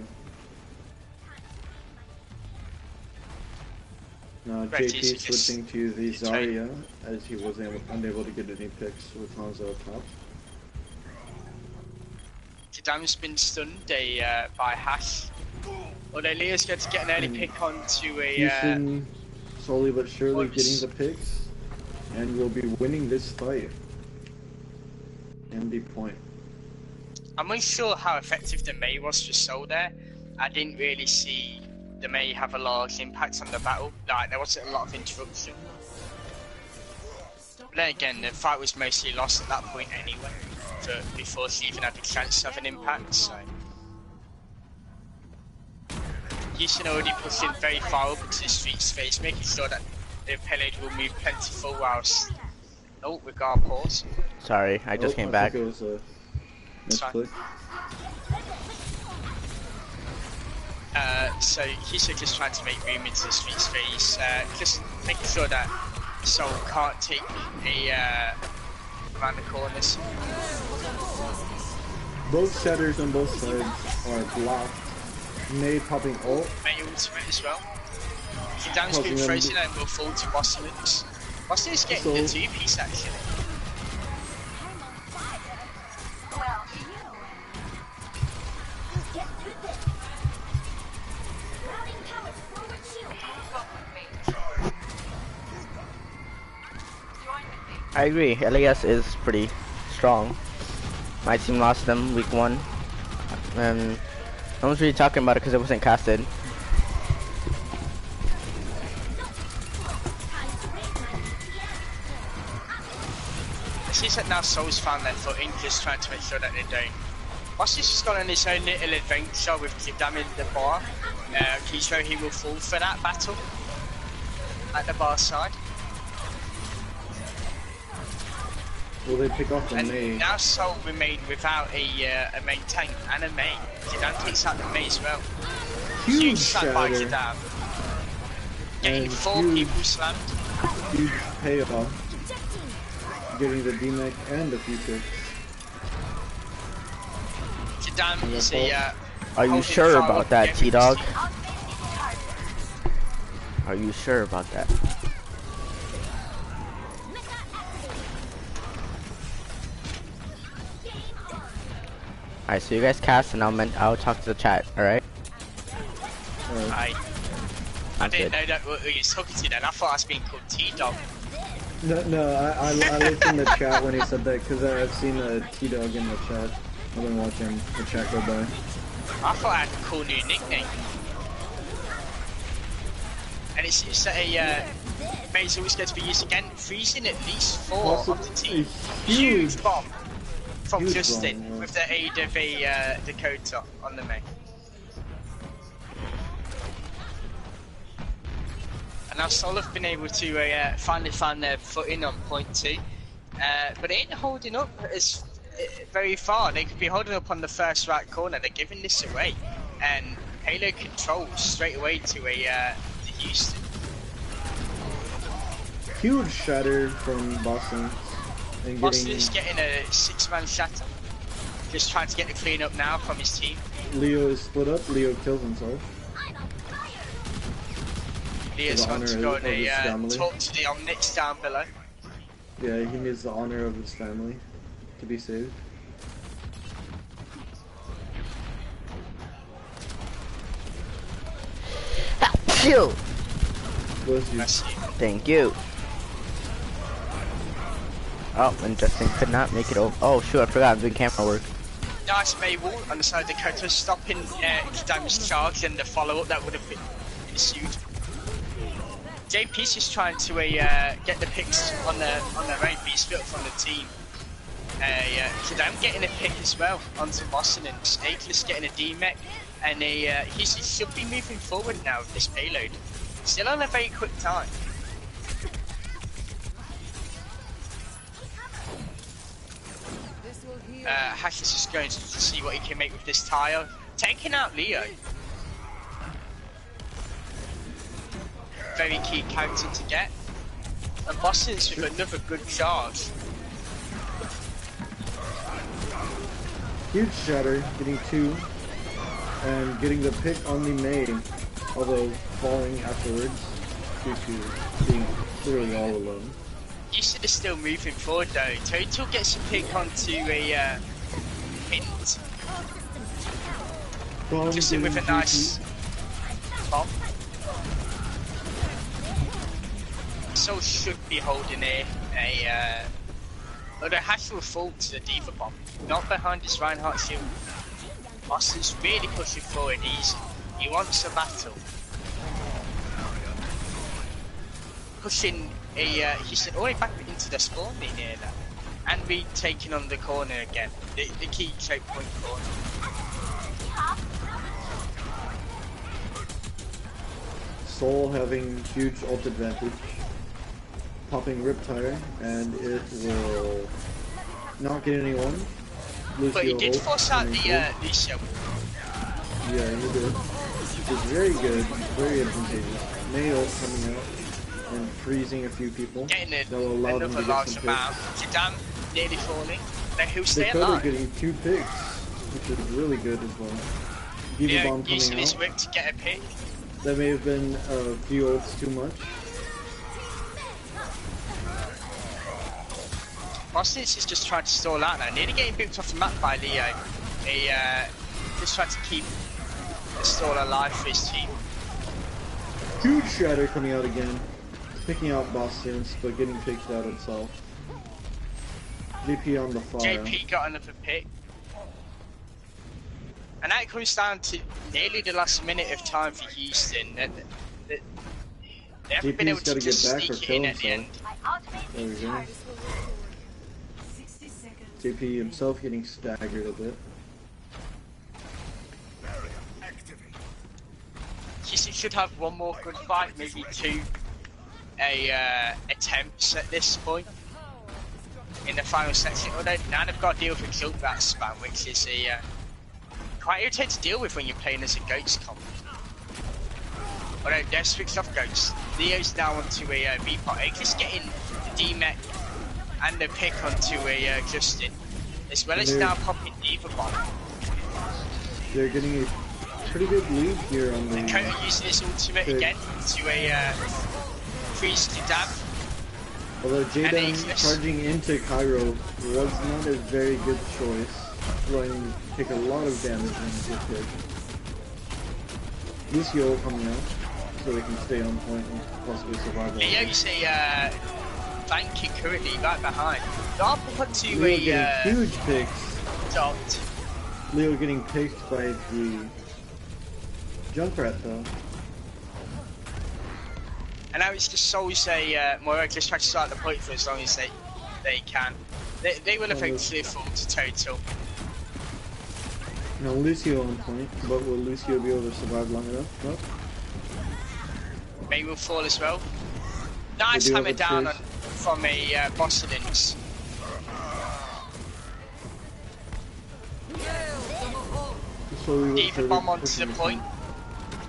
Now JP switching to the Zarya as he was unable to get any picks with Hanzo up top. Kidam's been stunned by Hash. Although Leo's going to get an early pick onto a... Houston slowly but surely getting the picks, and will be winning this fight. MD point. I'm unsure how effective the Mei was for Seoul there. I didn't really see the Mei have a large impact on the battle. Like, there wasn't a lot of interruption. But then again, the fight was mostly lost at that point anyway, before she even had the chance to have an impact, so... Houston already pushed in very far up into the street space, making sure that the Pelade will move plentiful whilst... Oh, we got a pause. Sorry, I just came back. Think it was a misclick. So Houston just trying to make room into the street space, just making sure that Seoul can't take around the corners. Both setters on both sides are blocked. May popping ult. May ultimate as well. Kidam's been frozen and will fall to Boston's. Boston's getting the 2-piece actually. I agree, LAS is pretty strong. My team lost them week 1. And no one's really talking about it because it wasn't casted. It seems that now Seoul's found their footing, just trying to make sure that they don't. Boston's just gone on his own little adventure with Kidam in the bar. Kisho, he will fall for that battle at the bar side. Will they pick off the Mei? Now Seoul remain without a main tank and a Mei. Kidam takes out the Mei as well. Huge slap by Kidam. Getting 4 people slammed. Huge payoff. Getting the D-Mech and the future. Kidam is a... Are you sure about that, T-Dog? Are you sure about that? Alright, so you guys cast and I'll talk to the chat, alright? I didn't know that what you was talking to then. I thought I was being called T-Dog. No, I looked in the chat when he said that because I've seen a T-Dog in the chat. I've been watching the chat go by. I thought I had a cool new nickname. And it's a mate, it's always going to be used again, freezing at least 4 of the team. Huge bomb from huge Justin bomb, yeah. with the aid of a Dakota on the main. And now Seoul have been able to finally find their footing on point 2, but it ain't holding up as very far. They could be holding up on the first right corner. They're giving this away, and Halo controls straight away to to Houston. Huge shatter from Boston. And Boston's getting a 6-man shatter. Just trying to get the clean up now from his team. Leo is split up. Leo kills himself. Leo's going to go and talk to the Omnics down below. Yeah, he needs the honor of his family to be saved. Kill! Bless you. Thank you. Oh, and Justin could not make it over. Oh shoot, I forgot I'm doing camera work. Nice Mabel on the side of Dakota, stopping damage charge and the follow-up that would have been ensued. JP's just trying to get the picks on the right piece built from the team. Kadam getting a pick as well onto Boston, and Snakeless getting a D-Mech, and he should be moving forward now with this payload. Still on a very quick time. Hash is just going to see what he can make with this tire. Taking out Leo. Very key character to get. And Boston's with another good charge. Huge shatter, getting 2, and getting the pick on the May, although falling afterwards due to being clearly all alone. Houston is still moving forward though. Total gets a pick onto a hint. Just in with a nice bomb. Soul should be holding a although Hash will fall to the Diva bomb, not behind his Reinhardt shield. Boston's really pushing forward easy. He wants a battle. Pushing Houston all the way back into the spawn lane here now. And retaking on the corner again. The key choke point corner. Soul having huge ult advantage. Popping Riptire, and it will not get anyone. Lucio But he did ult force out coming the through. Lucio. Yeah, he did. Which is very good, very advantageous. May ult coming out and freezing a few people. Getting That will allow them another to get large some amount. picks. Zidane nearly falling. Then he'll stay Dakota alive. getting 2 picks, which is really good as well. Diva Yeah, bomb using coming his out. whip to get a pick. That may have been a few ults too much. Boston's is just trying to stall out now. Nearly getting booped off the map by Leo. He just trying to keep the stall alive for his team. Huge shatter coming out again. Picking out Boston's, but getting picked out itself. JP on the fire. JP got another pick. And that comes down to nearly the last minute of time for Houston. They haven't been able JP's to gotta just get back sneak or it kill in at the end. himself. There we go. 60 seconds. JP himself getting staggered a bit. Houston should have one more good fight, maybe 2 attempts at this point in the final section. Although now they've got to deal with a kill that spam, which is quite irritating to deal with when you're playing as a Ghost comp. Although they've switched off Ghost. Leo's now onto a V-pot. Just getting the D-Mech and the pick onto a Justin, as well as now popping Diva bomb. They're getting a pretty good lead here on the... Dakota using his ultimate pick. again to a freeze to dab. Although And Jaden Aegis. charging into Cairo was not a very good choice. going to take a lot of damage when he gets hit. Lucio coming out, so they can stay on point and possibly survive. Yeah, you see, flanking currently right behind. Not onto Leo getting huge picks. dot. Leo getting picked by the Junkrat though. And now it's just Soul's Moira just trying to start the point for as long as they can. They will eventually fall to total. Now Lucio on point, but will Lucio be able to survive long enough? No? May will fall as well. Nice do hammer have a down chase. from a Bostonins. Deep bomb onto the point.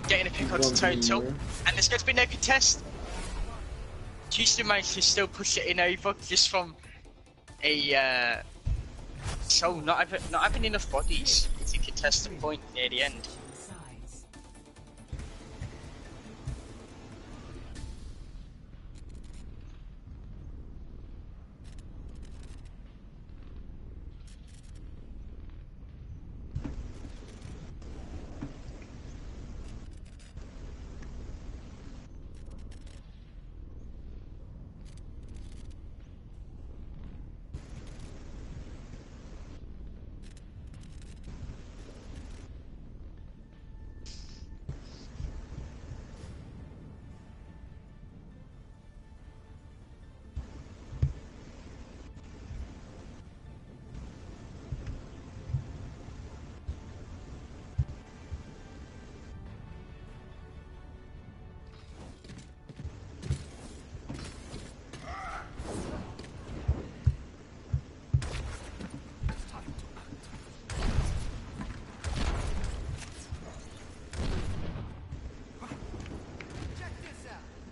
Getting a pick onto total. And there's going to be no contest. Houston managed to still push it in over just from a Soul not having enough bodies to contest the point near the end. Sides.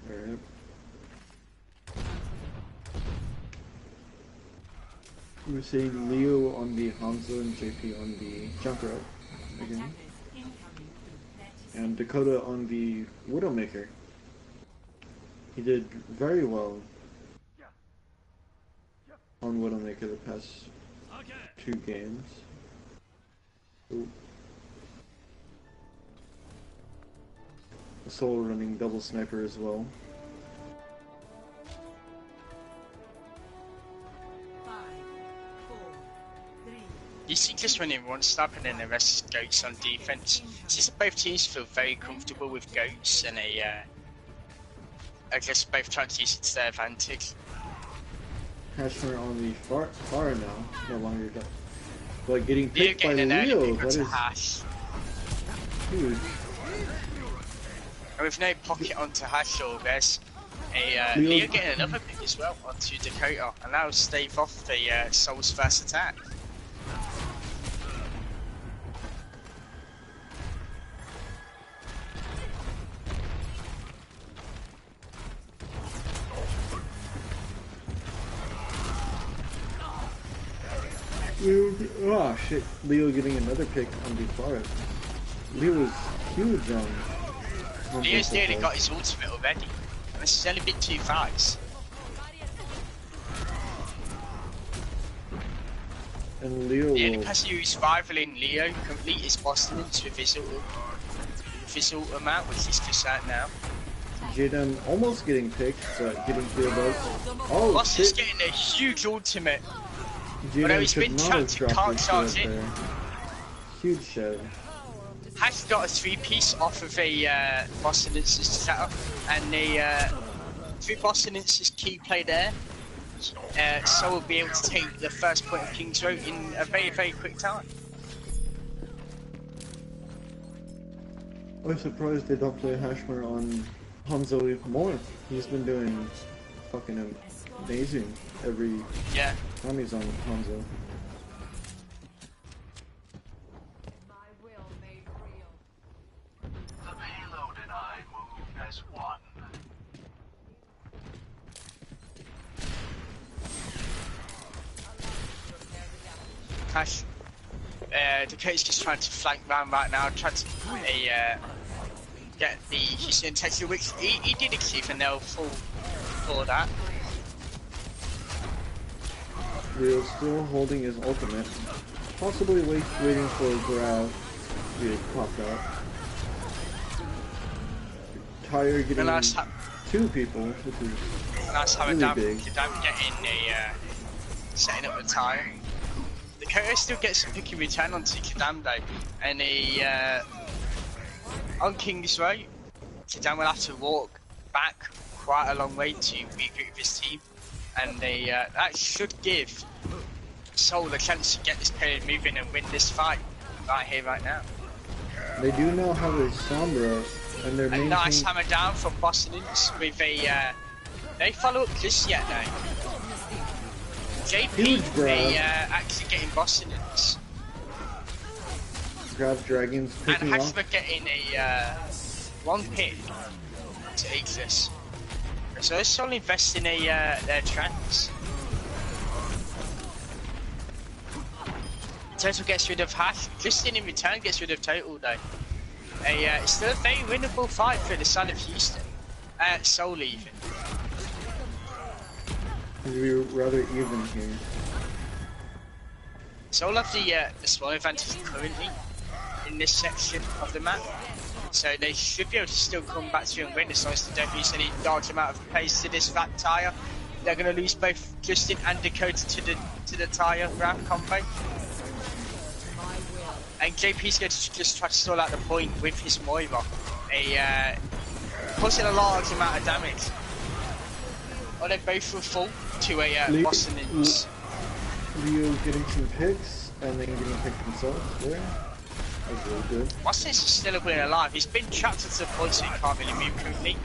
Alright. We're seeing Leo on the Hanzo and JP on the Junkrat again. And Dakota on the Widowmaker. He did very well on Widowmaker the past 2 games. Ooh. Soul running double sniper as well. 5, 4, 3. You see just when everyone's stopping and the rest is Goats on defense. It's just that both teams feel very comfortable with Goats and I guess both trying to use it to their advantage. Hashmer on the far now, no longer got. But getting Leo picked by getting an early Leo, pick that onto is Hash. huge. And with no pocket onto Hash or there's a Leo- Leo getting another pick as well onto Dakota, and that'll stave off the Soul's first attack. Oh shit, Leo getting another pick on the forest. Leo is huge on Leo's both nearly sides. got his ultimate already. This is only been 2 fights. And Leo The only will person who's rivaling Leo complete his Bostonins with his ultimate, which is Cassette now. Jadam almost getting picked, but getting killed out. Oh Boss is shit! getting a huge ultimate. Jadam he's could been not trapped, have he dropped can't his charge shield it. there. Huge shadow. Hash got a 3-piece off of a Bostonins setup, and the 3 Bostonins key play there. So we'll be able to take the first point of King's Road in a very, very quick time. I'm surprised they don't play Hashmer on Hanzo more. He's been doing fucking amazing every Yeah. time he's on Hanzo. My will made real. The payload and I move as one. Hash. Dakota's just trying to flank round right now, trying to get the Houston Texas, which he did achieve, and they'll fall for that. Leo's still holding his ultimate. possibly waiting for a grab to pop out. Tyre getting two people, which is Nice having really Dan big. getting a setting up the tire. The Dakota still gets a picky return onto Kadam though, and on King's Row, Kadam will have to walk back quite a long way to regroup with his team, and that should give Seoul a chance to get this period moving and win this fight right here, right now. They do now have a Sombra, and they're A maintaining... nice hammer down from Boston with a. They follow up just yet though. Huge JP, grab. they actually getting Boston's. Grabs Dragons And picking off. Hashima getting a one pick to Aegis. So they're still investing their trans. Total gets rid of Hash. Justin in return gets rid of Total though. It's still a very winnable fight for the side of Houston. Seoul even. It'll be rather even here. Seoul have the small advantage currently in this section of the map. So they should be able to still come back to and win as long as they don't lose any large amount of pace to this fat tyre. They're going to lose both Justin and Dakota to the tyre grab combo. And JP's going to just try to stall out the point with his Moira. Causing a large amount of damage. Oh, they both were full to a Boston's. Leo getting some picks, and then getting picked himself there. That's really good. Boston's is still a winner alive. He's been trapped at the point so he can't really move currently.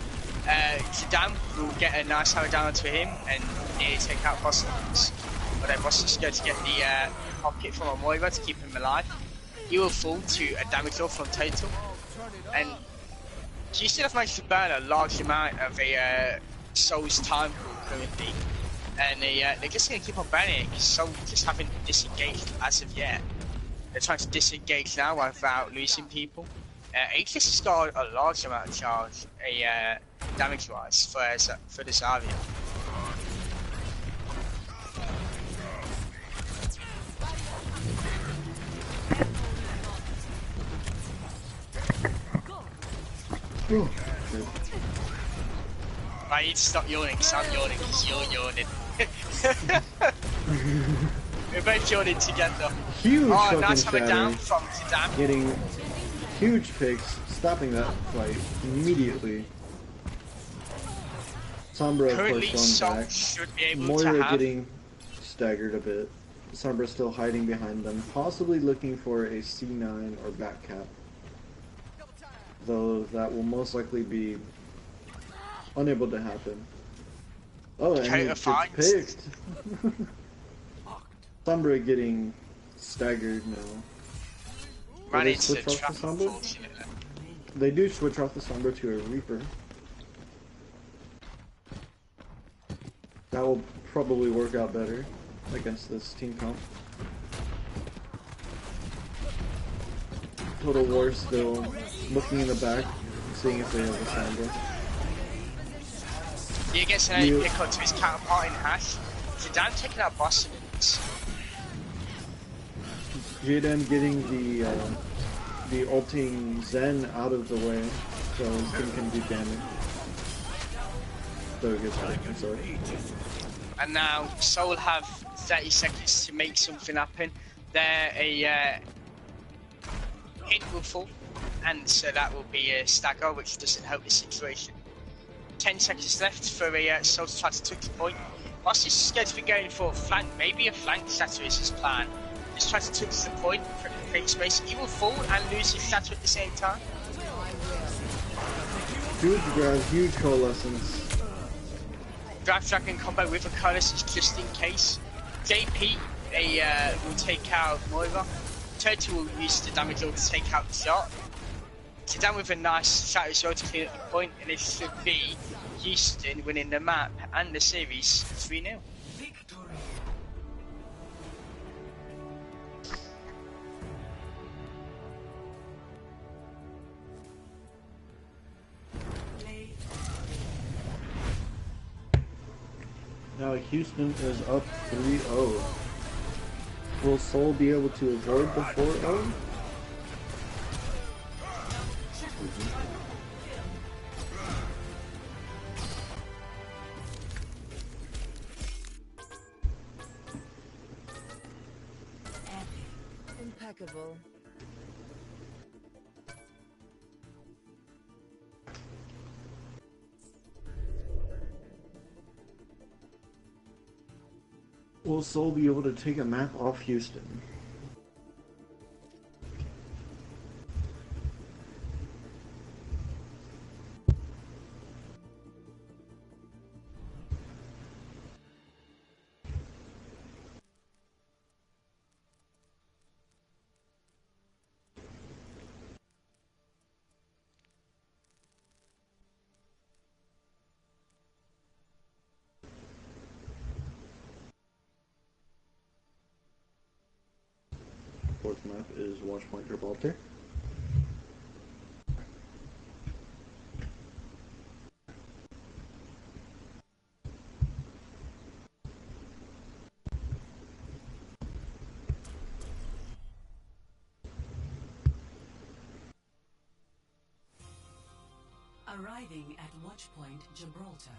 Kadam will get a nice hammer down onto him and nearly take out Boston's. But then Boston's going to get the pocket from a Moira to keep him alive. He will fall to a damage roll from Total. And Houston have managed to burn a large amount of Soul's time currently. And they're just going to keep on burning it because Seoul just haven't disengaged as of yet. They're trying to disengage now without losing people. Aegis has got a large amount of charge, damage-wise, for this Zarya. Oh, I need to stop yawning because I'm yawning because you're yawning. We're both yawning together. huge Oh, nice fucking hammer down shatter. from Kadam. Getting huge picks, stopping that fight immediately. Sombra, of Currently, course, Seoul going back. should be able Moira to have. getting staggered a bit. Sombra still hiding behind them, possibly looking for a C9 or back cap. Though that will most likely be unable to happen. Oh, and Dakota it finds. gets picked. Sombra getting staggered now. Ran they into switch the off trap, the Sombra? unfortunately. They do switch off the Sombra to a Reaper. That will probably work out better against this team comp. Total War still looking in the back, seeing if they have a Sombra. He gets an early pick onto his counterpart in Hash. Zidane taking out Boston's. Jaden getting the ulting Zen out of the way, so his team can do damage. So it gets back, I'm sorry. And now Seoul have 30 seconds to make something happen. They're a hit will fall, and so that will be a stagger, which doesn't help the situation. 10 seconds left for Seoul to try to touch the point. Whilst he's scared to be going for a flank, maybe a flank shatter is his plan. Just try to touch the point for the create space. He will fall and lose his shatter at the same time. Huge grab, huge coalescence. Draft Dragon combo with a Coalescence just in case. JP will take out Moira. Total will use the damage roll to take out the shot. Zidane with a nice shatter as well to clean up the point, and it should be Houston winning the map and the series 3-0. Now Houston is up 3-0. Will Soul be able to avoid the 4L? Impeccable. Will Soul be able to take a map off Houston? Fourth map is Watchpoint Gibraltar. Arriving at Watchpoint Gibraltar.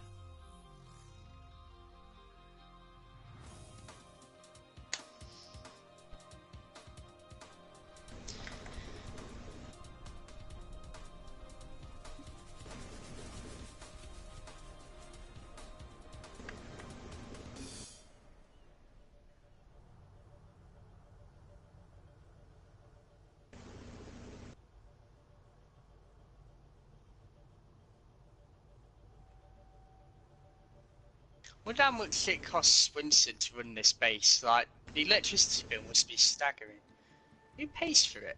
Wonder how much it costs Winston to run this base. Like, the electricity bill must be staggering. Who pays for it?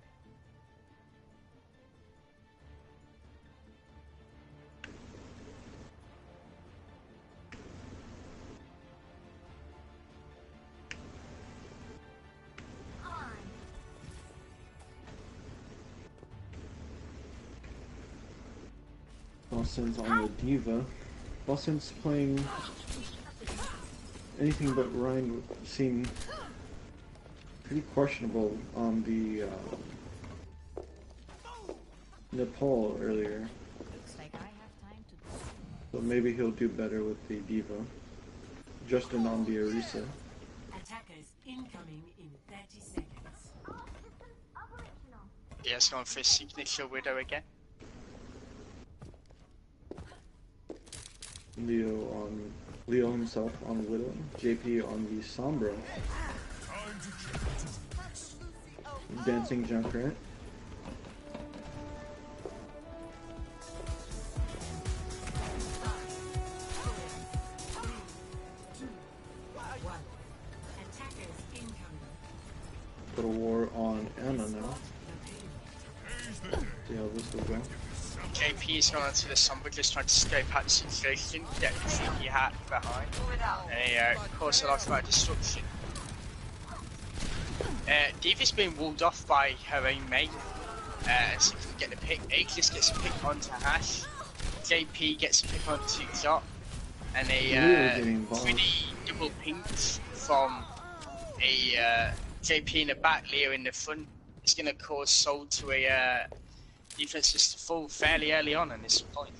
Boston's on the Diva. Boston's playing anything but Ryan would seem pretty questionable on the Nepal earlier. Looks like I have time to. So maybe he'll do better with the Diva. Justin on the Arisa. Attackers incoming in 30 seconds. Yeah, it's going for a signature Widow again. Leo himself on Widow, JP on the Sombra. Dancing Junkrat. Put a war on Anna now. See how this will go. JP is going to the Sombra, just trying to scope out the situation, get the sneaky hat behind, and cause a lot of disruption. Diva's been walled off by her own mate, so she can get the pick. Aegis gets a pick onto Hash, JP gets a pick onto Zot, and a pretty double pinch from a JP in the back, Leo in the front. It's going to cause Soul to a defenses to fall fairly early on at this point.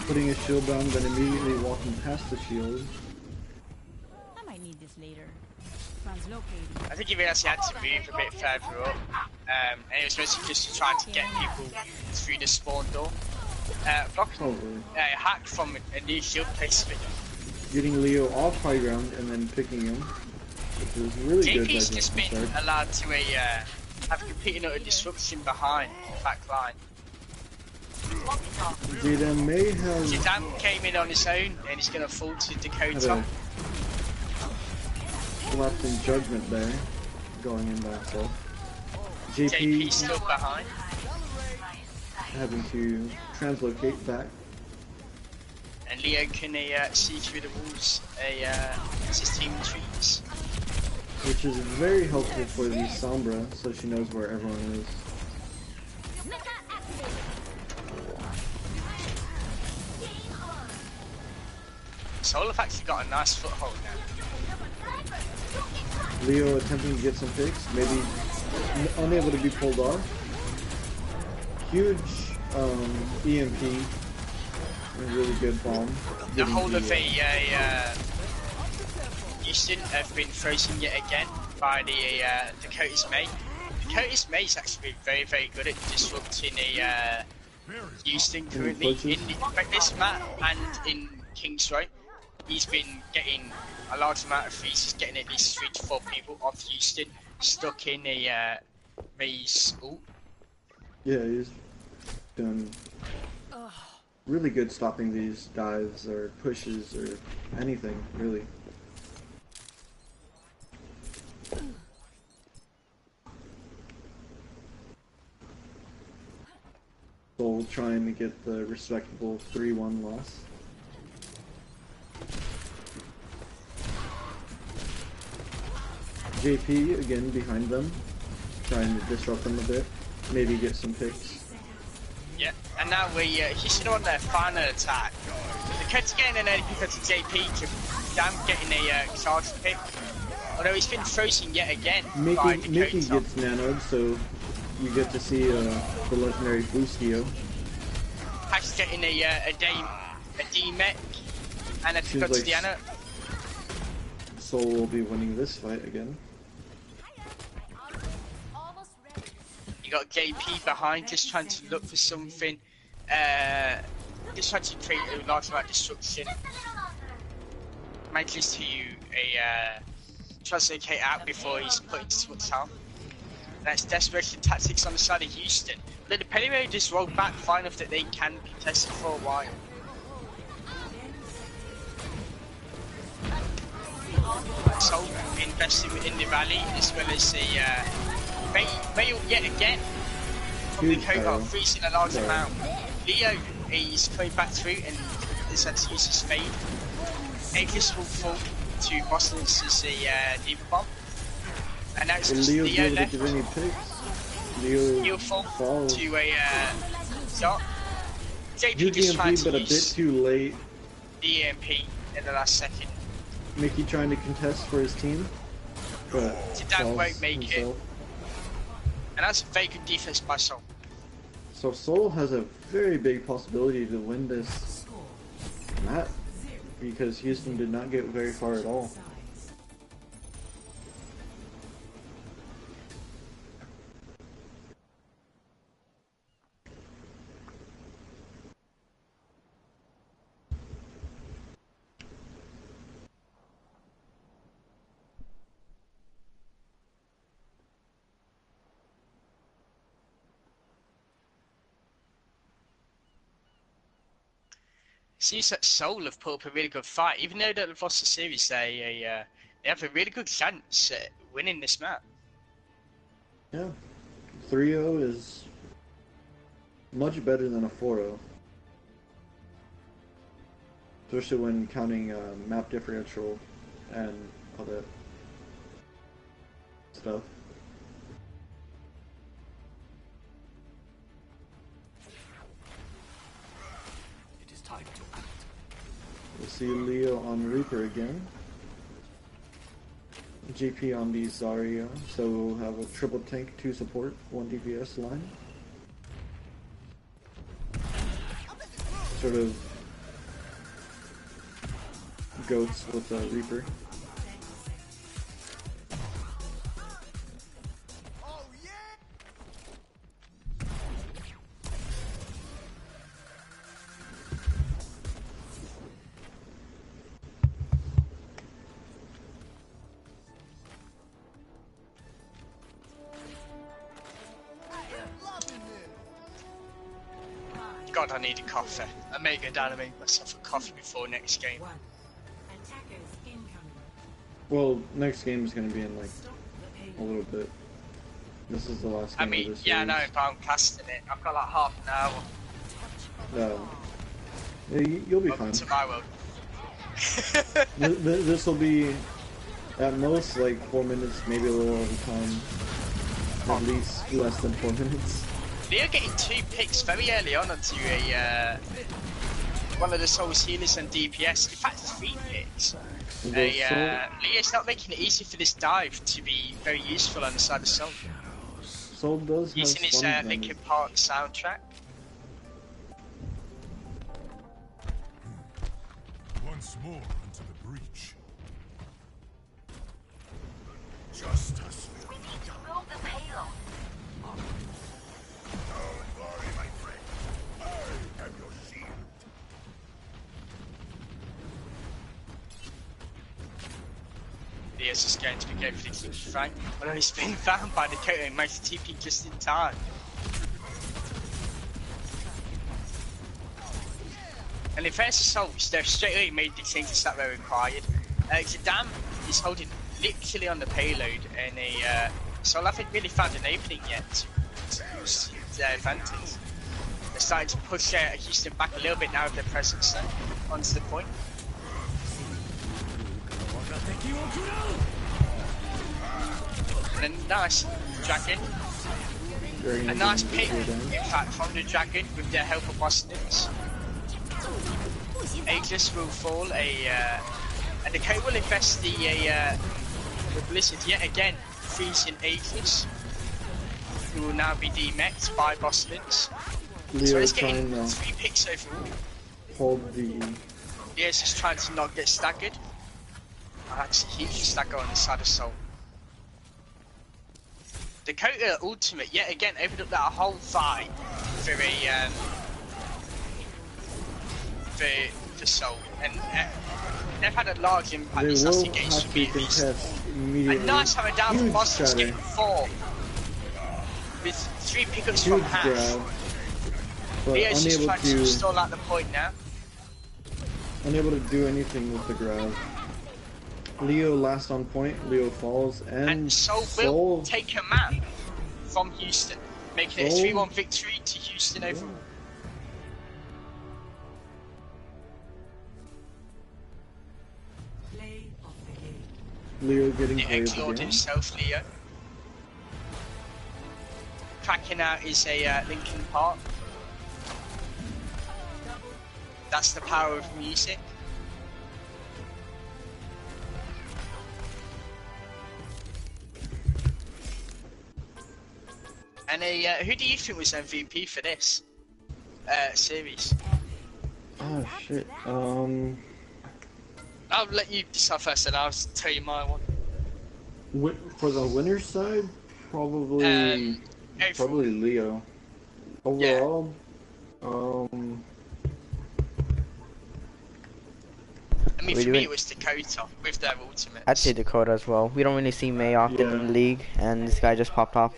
Putting a shield down, then immediately walking past the shield. I might need this later. Translocating. I think he realised he had to move a bit further up, and it was mostly just to try to get people through the spawn door. Blocking hack from a new shield placement. Getting Leo off high ground and then picking him, which is really good. JP's just been allowed to have a complete utter disruption behind the back line. Zidane may have... Zidane came in on his own and he's going to fall to Dakota. Left in judgment there, going in by himself. JP's still behind. Having to translocate back. And Leo can see through the walls as his team retreats. Which is very helpful for the Sombra, so she knows where everyone is. Seoul have actually got a nice foothold now. Leo attempting to get some picks, maybe unable to be pulled off. Huge EMP, a really good bomb. The whole of Houston have been frozen yet again by the Dakota's May. Dakota's May is actually very, very good at disrupting Houston currently in this map and in King's Row. He's been getting a large amount of frees. He's getting at least 3 to 4 people off Houston stuck in a May's ult. Yeah, he's done really good stopping these dives or pushes or anything, really. Soul trying to get the respectable 3-1 loss. JP again behind them, trying to disrupt them a bit, maybe get some picks. Yeah, and now Houston on their final attack. The Cats getting an early pick to JP to Dam getting a charge pick. Although he's been frozen yet again by Dakota. Mickey gets nanoed, so you get to see the legendary Boostio. Hack's getting a D-Mech and a pick to Diana. Soul will be winning this fight again. You got JP behind, just trying to look for something. Just trying to create a large amount of destruction. Manages to translocate out before he's put into too much harm. That's desperation tactics on the side of Houston. But the Pellier just rolled back far enough that they can contest it for a while. So investing in the rally as well as the Mail yet again from the Cobalt, freezing a large amount. Leo is coming back through and has had to use his fade. Aegis will fall to Boston's the Demon Bomb. And now it's just Leo left. Leo fall to a shot. JP just trying to but a use bit too late. The EMP in the last second. Mickey trying to contest for his team, but Zidane won't make himself. it. And that's a very good defense by Seoul. So Seoul has a very big possibility to win this map because Houston did not get very far at all. Seems that Seoul have put up a really good fight. Even though they've lost the series, they have a really good chance at winning this map. Yeah, 3-0 is much better than a 4-0. Especially when counting map differential and all that stuff. We'll see Leo on Reaper again. GP on the Zarya, so we'll have a triple tank, 2 support, 1 DPS line. Sort of goats with Reaper. God, I need a coffee. I may go down and make myself a coffee before next game. Attackers incoming. Well, next game is going to be in like a little bit. This is the last game I mean, of this yeah, I series. know, but I'm casting it. I've got like half an hour. No. Yeah, you'll be fine. To my world. This will be at most like 4 minutes, maybe a little over time. At least less than 4 minutes. Leo getting 2 picks very early on onto a one of the Soul's healers and DPS. In fact, 3 picks. Leah's not making it easy for this dive to be very useful on the side of Soul. Soul does have Using its some Linkin Park soundtrack. Once more into the breach. Justice. We need to move the payload. Don't worry, my friend. I am your shield. Leah's just going to be going for the King Frank. Although he's been found by the Dakota and managed to TP just in time. And in fairness to Soul, they've straight away made the changes that were required. Zadam is holding literally on the payload, and Soul haven't really found an opening yet to use their advantage. They're starting to push Houston back a little bit now with their presence there, onto the point. And a nice dragon. A nice pick, in fact, from the dragon with the help of Boston's. Aegis will fall, and the K will invest the Blizzard yet again, freezing Aegis, who will now be demeched by Boston's. So it's getting 3 picks overall. Hold the... Yes, he's trying to not get staggered. That's a huge stagger on the side of Soul. Dakota ultimate yet again opened up that whole fight for a for Soul, and they've had a large impact. They It's will actually getting have to contest immediately. and nice having down from Boston's getting 4 with 3 pickups from Hash. Grab, but Leo's just unable trying to to stall out the point now. unable to do anything with the grab. Leo last on point, Leo falls, And Soul will take a map from Houston, making it a 3-1 victory to Houston overall. Play of the game. Leo getting The played Exlord again. himself, Leo. Cracking out is a Linkin Park. That's the power of music. And who do you think was MVP for this series? Oh shit. I'll let you decide first, and I'll tell you my one. For the winner's side, probably Leo. Overall, I mean, for me, it was Dakota with their ultimate. I'd say Dakota as well. We don't really see May often in the league, and this guy just popped off.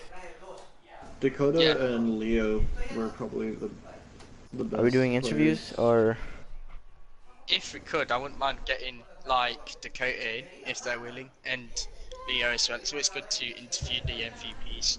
Dakota and Leo were probably the best. Are we doing interviews or? If we could, I wouldn't mind getting like Dakota in, if they're willing, and Leo as well. It's always good to interview the MVPs.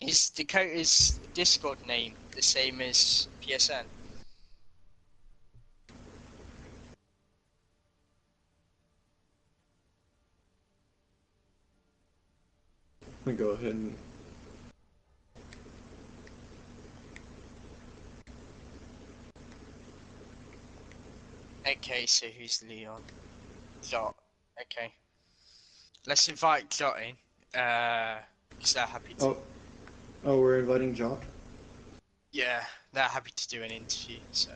Is Dakota's Discord name the same as PSN? Let me go ahead and... Okay, so who's Leon? Jot. Okay. Let's invite Jot in. Because they're happy to. Oh, we're inviting Jot? Yeah, they're happy to do an interview, so.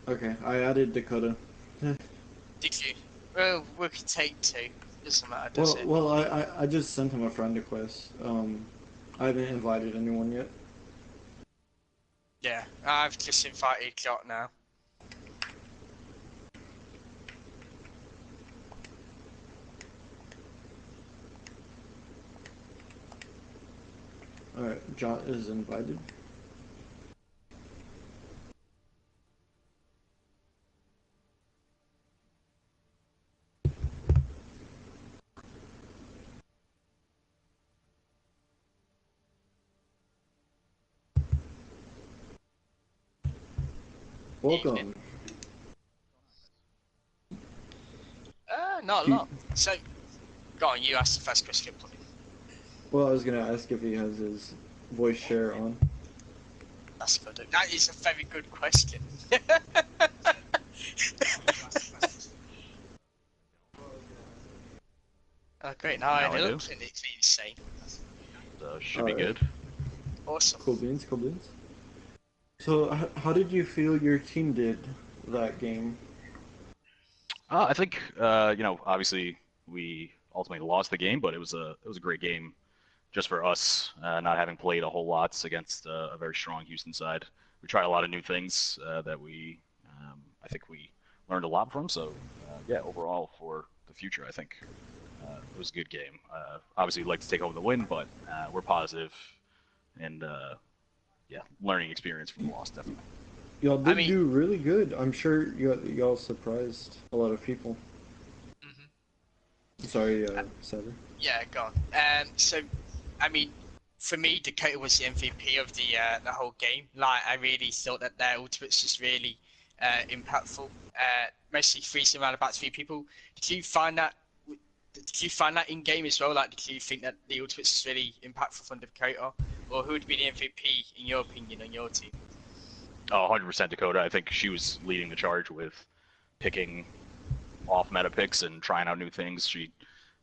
Okay. I added Dakota. Did you? Well, we could take 2. Doesn't matter, does it? Well, I just sent him a friend request. I haven't invited anyone yet. Yeah, I've just invited Jot now. Alright, Jot is invited. Welcome. Not a lot. So, go on, you ask the first question, please. Well, I was gonna ask if he has his voice share on. That's good. That is a very good question. Oh, great. Now Now I I know do. clinically insane. Should be Alright. good. Awesome. Cool beans, cool beans. So, how did you feel your team did that game? I think obviously we ultimately lost the game, but it was a great game just for us, not having played a whole lot against a very strong Houston side. We tried a lot of new things that I think we learned a lot from. So yeah, overall for the future, I think it was a good game. Obviously, we'd like to take home the win, but we're positive and yeah, learning experience from the loss definitely. Y'all did do really good. I'm sure y'all surprised a lot of people. Sorry, Sever. Yeah, go on. So, I mean, for me, Dakota was the MVP of the whole game. Like, I really thought that their ultimates was really impactful. Mostly freezing around about 3 people. Did you find that? Did you find that in game as well? Like, did you think that the ultimates was really impactful from Dakota, or who would be the MVP in your opinion on your team? Oh, 100% Dakota. I think she was leading the charge with picking off meta picks and trying out new things.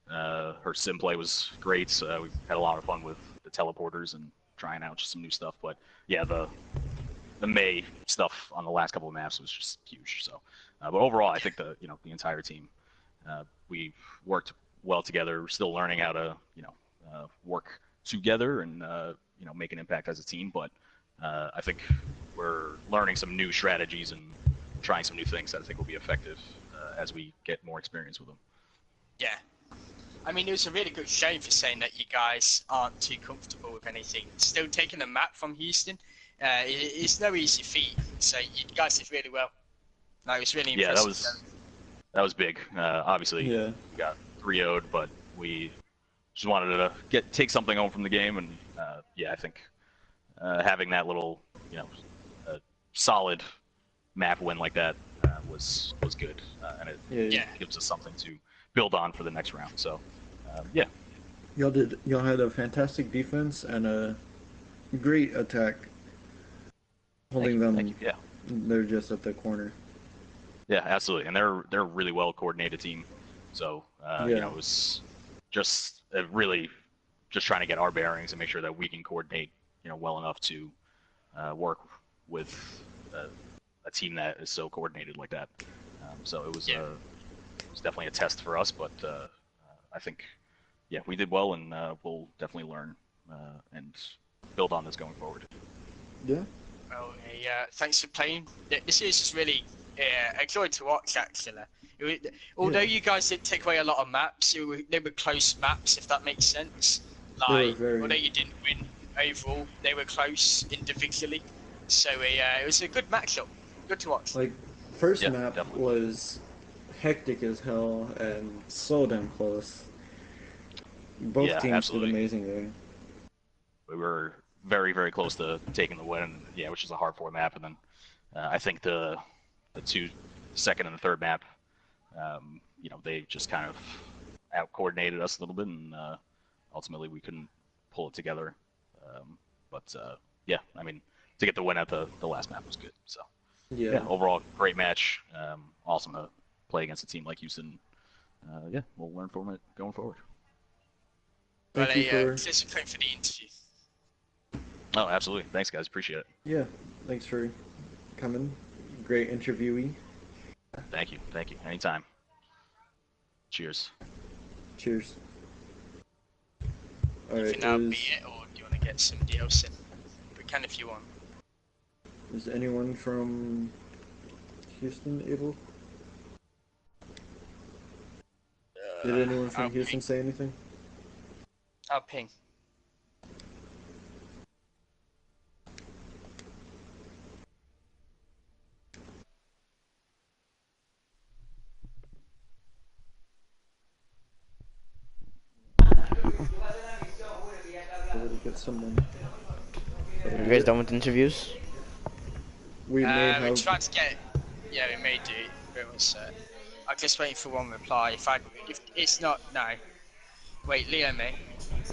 Her sim play was great. We had a lot of fun with the teleporters and trying out just some new stuff. But yeah, the May stuff on the last couple of maps was just huge. So, but overall, I think the entire team, we worked well together. We're still learning how to work together and make an impact as a team. But I think we're learning some new strategies and trying some new things that I think will be effective as we get more experience with them. Yeah. I mean, it was a really good shame for saying that you guys aren't too comfortable with anything. Still taking the map from Houston, it's no easy feat. So you guys did really well. No, it was really impressive. Yeah, that was big. Obviously, Yeah. we got 3-0'd, but we just wanted to take something home from the game, and yeah, I think having that little solid map win like that was good, and it gives us something to build on for the next round. So yeah. Y'all had a fantastic defense and a great attack, holding them. Thank you. Yeah. They're just at the corner. Yeah, absolutely, and they're a really well coordinated team. So it was just really just trying to get our bearings and make sure that we can coordinate well enough to work with a team that is so coordinated like that. So it was definitely a test for us, but I think we did well, and we'll definitely learn and build on this going forward. Yeah. Well, thanks for playing. This is really a joy to watch, actually. Although you guys did take away a lot of maps, they were close maps, if that makes sense. Like, although you didn't win overall, they were close individually. So it was a good matchup. Good to watch. Like, first map definitely was hectic as hell and so damn close. Both teams absolutely. did amazing there. We were very, very close to taking the win, which is a hard 4 map, and then I think the 2 second and the third map, they just kind of out coordinated us a little bit, and ultimately we couldn't pull it together. But I mean, to get the win at the last map was good. So yeah, overall great match. Awesome to play against a team like Houston. We'll learn from it going forward. Thank you for the interview. Oh, absolutely. Thanks, guys. Appreciate it. Yeah, thanks for coming. Great interviewee. Thank you. Anytime. Cheers. Cheers. All You right. can now be it, or do you want to get somebody else in? We can if you want. Is anyone from Houston able? Did anyone from Houston say anything? I'll ping. Get someone. You guys done with interviews? We may We're have. trying to get. Yeah, we may do. But we'll see. I'm just waiting for one reply. If it's not, no. Wait, Leo, mate.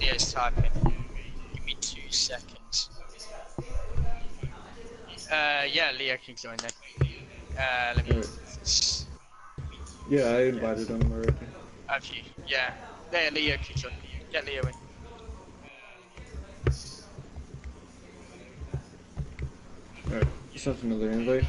Leo's typing. Give me 2 seconds. Yeah, Leo can join then. Let me. Alright. Yeah, I invited him already. Have you? Yeah. There, Leo can join. Get Leo in. Alright, sent another invite.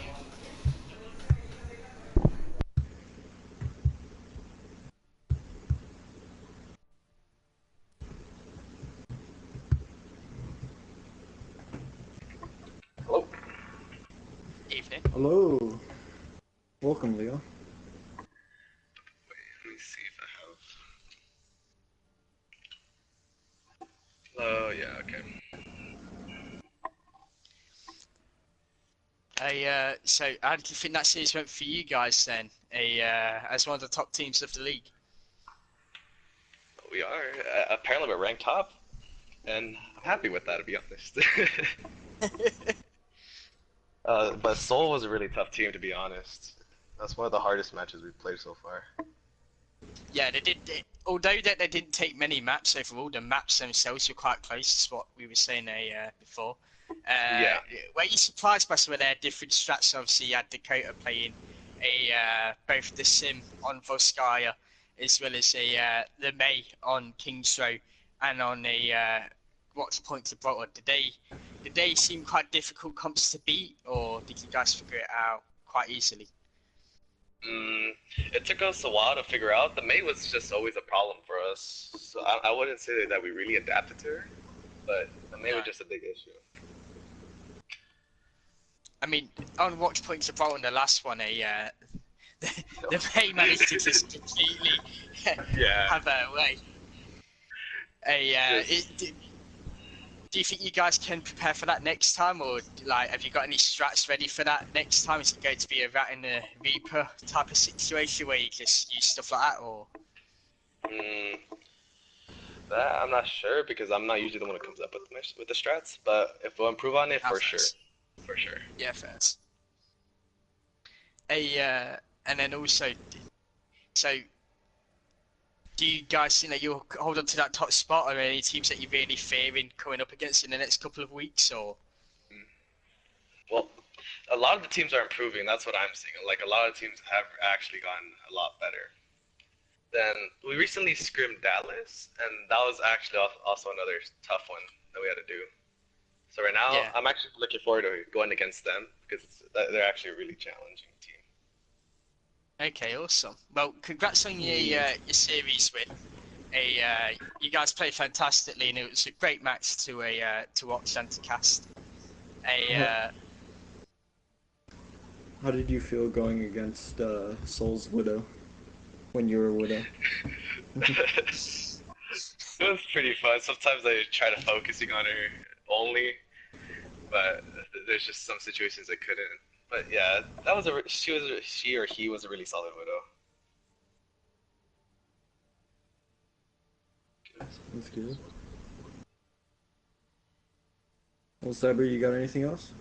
Hello. Evening. Hello. Welcome, Leo. Let me see if I have. Oh, yeah, okay. So how do you think that series went for you guys then? As one of the top teams of the league. We are. Apparently we're ranked top, and I'm happy with that, to be honest. But Seoul was a really tough team, to be honest. That's one of the hardest matches we've played so far. Yeah, although they didn't take many maps overall, the maps themselves were quite close. That's what we were saying before. Yeah. Were you surprised by some of their different strats? Obviously, you had Dakota playing both the Sim on Volskaya, as well as the May on King's Row, and on what's the point of Gibraltar. Did they seem quite difficult comps to beat, or did you guys figure it out quite easily? It took us a while to figure out. The May was just always a problem for us. So I wouldn't say that we really adapted to her, but the May was just a big issue. I mean, on Watch Points of Gibraltar in the last one, the May managed to just completely have her way. Do you think you guys can prepare for that next time, or like have you got any strats ready for that next time? Is it going to be a rat in the Reaper type of situation where you just use stuff like that, or? That I'm not sure because I'm not usually the one who comes up with the strats. But if we'll improve on it, for sure. Yeah, first. And then also, so do you guys think that you'll hold on to that top spot? Are there any teams that you're really fearing coming up against in the next couple of weeks, or? Well, a lot of the teams are improving. That's what I'm seeing. Like a lot of teams have actually gotten a lot better. Then we recently scrimmed Dallas, and that was actually also another tough one that we had to do. So right now, I'm actually looking forward to going against them because they're actually a really challenging team. Okay, awesome. Well, congrats on your series win. You guys played fantastically, and it was a great match to watch and to cast. How did you feel going against Soul's Widow when you were a Widow? It was pretty fun. Sometimes I try to focusing on her only, but there's just some situations I couldn't. But yeah, that was she or he was a really solid Widow. That's good. Well, Cyber, you got anything else?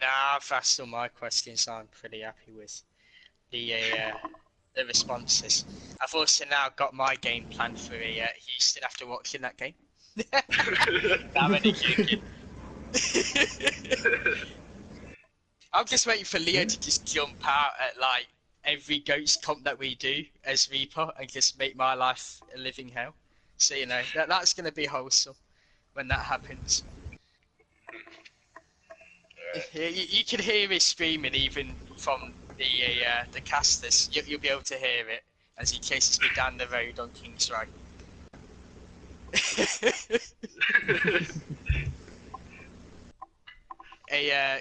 Nah, that's all my questions. I'm pretty happy with the responses. I've also now got my game plan for Houston after watching that game. Damn it, I'm just waiting for Leo to just jump out at like every ghost comp that we do as Reaper and just make my life a living hell. So you know that's gonna be wholesome when that happens. You can hear me screaming even from the casters. You'll be able to hear it as he chases me down the road on King's Row.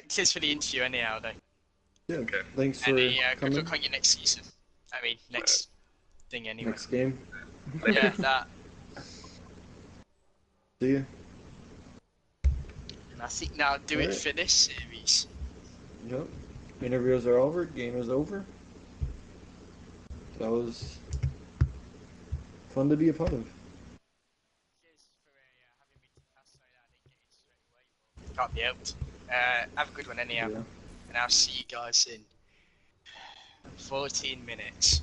Cheers for the interview anyhow though. Yeah, okay. Thanks for coming. Good coming. luck on your next season. I mean, next thing anyway. Next game. Yeah, that. See ya. And I think now do it for this series. Yep. Interviews are over. Game is over. That was fun to be a part of. Can't be helped. Have a good one anyhow. Yeah. and I'll see you guys in 14 minutes.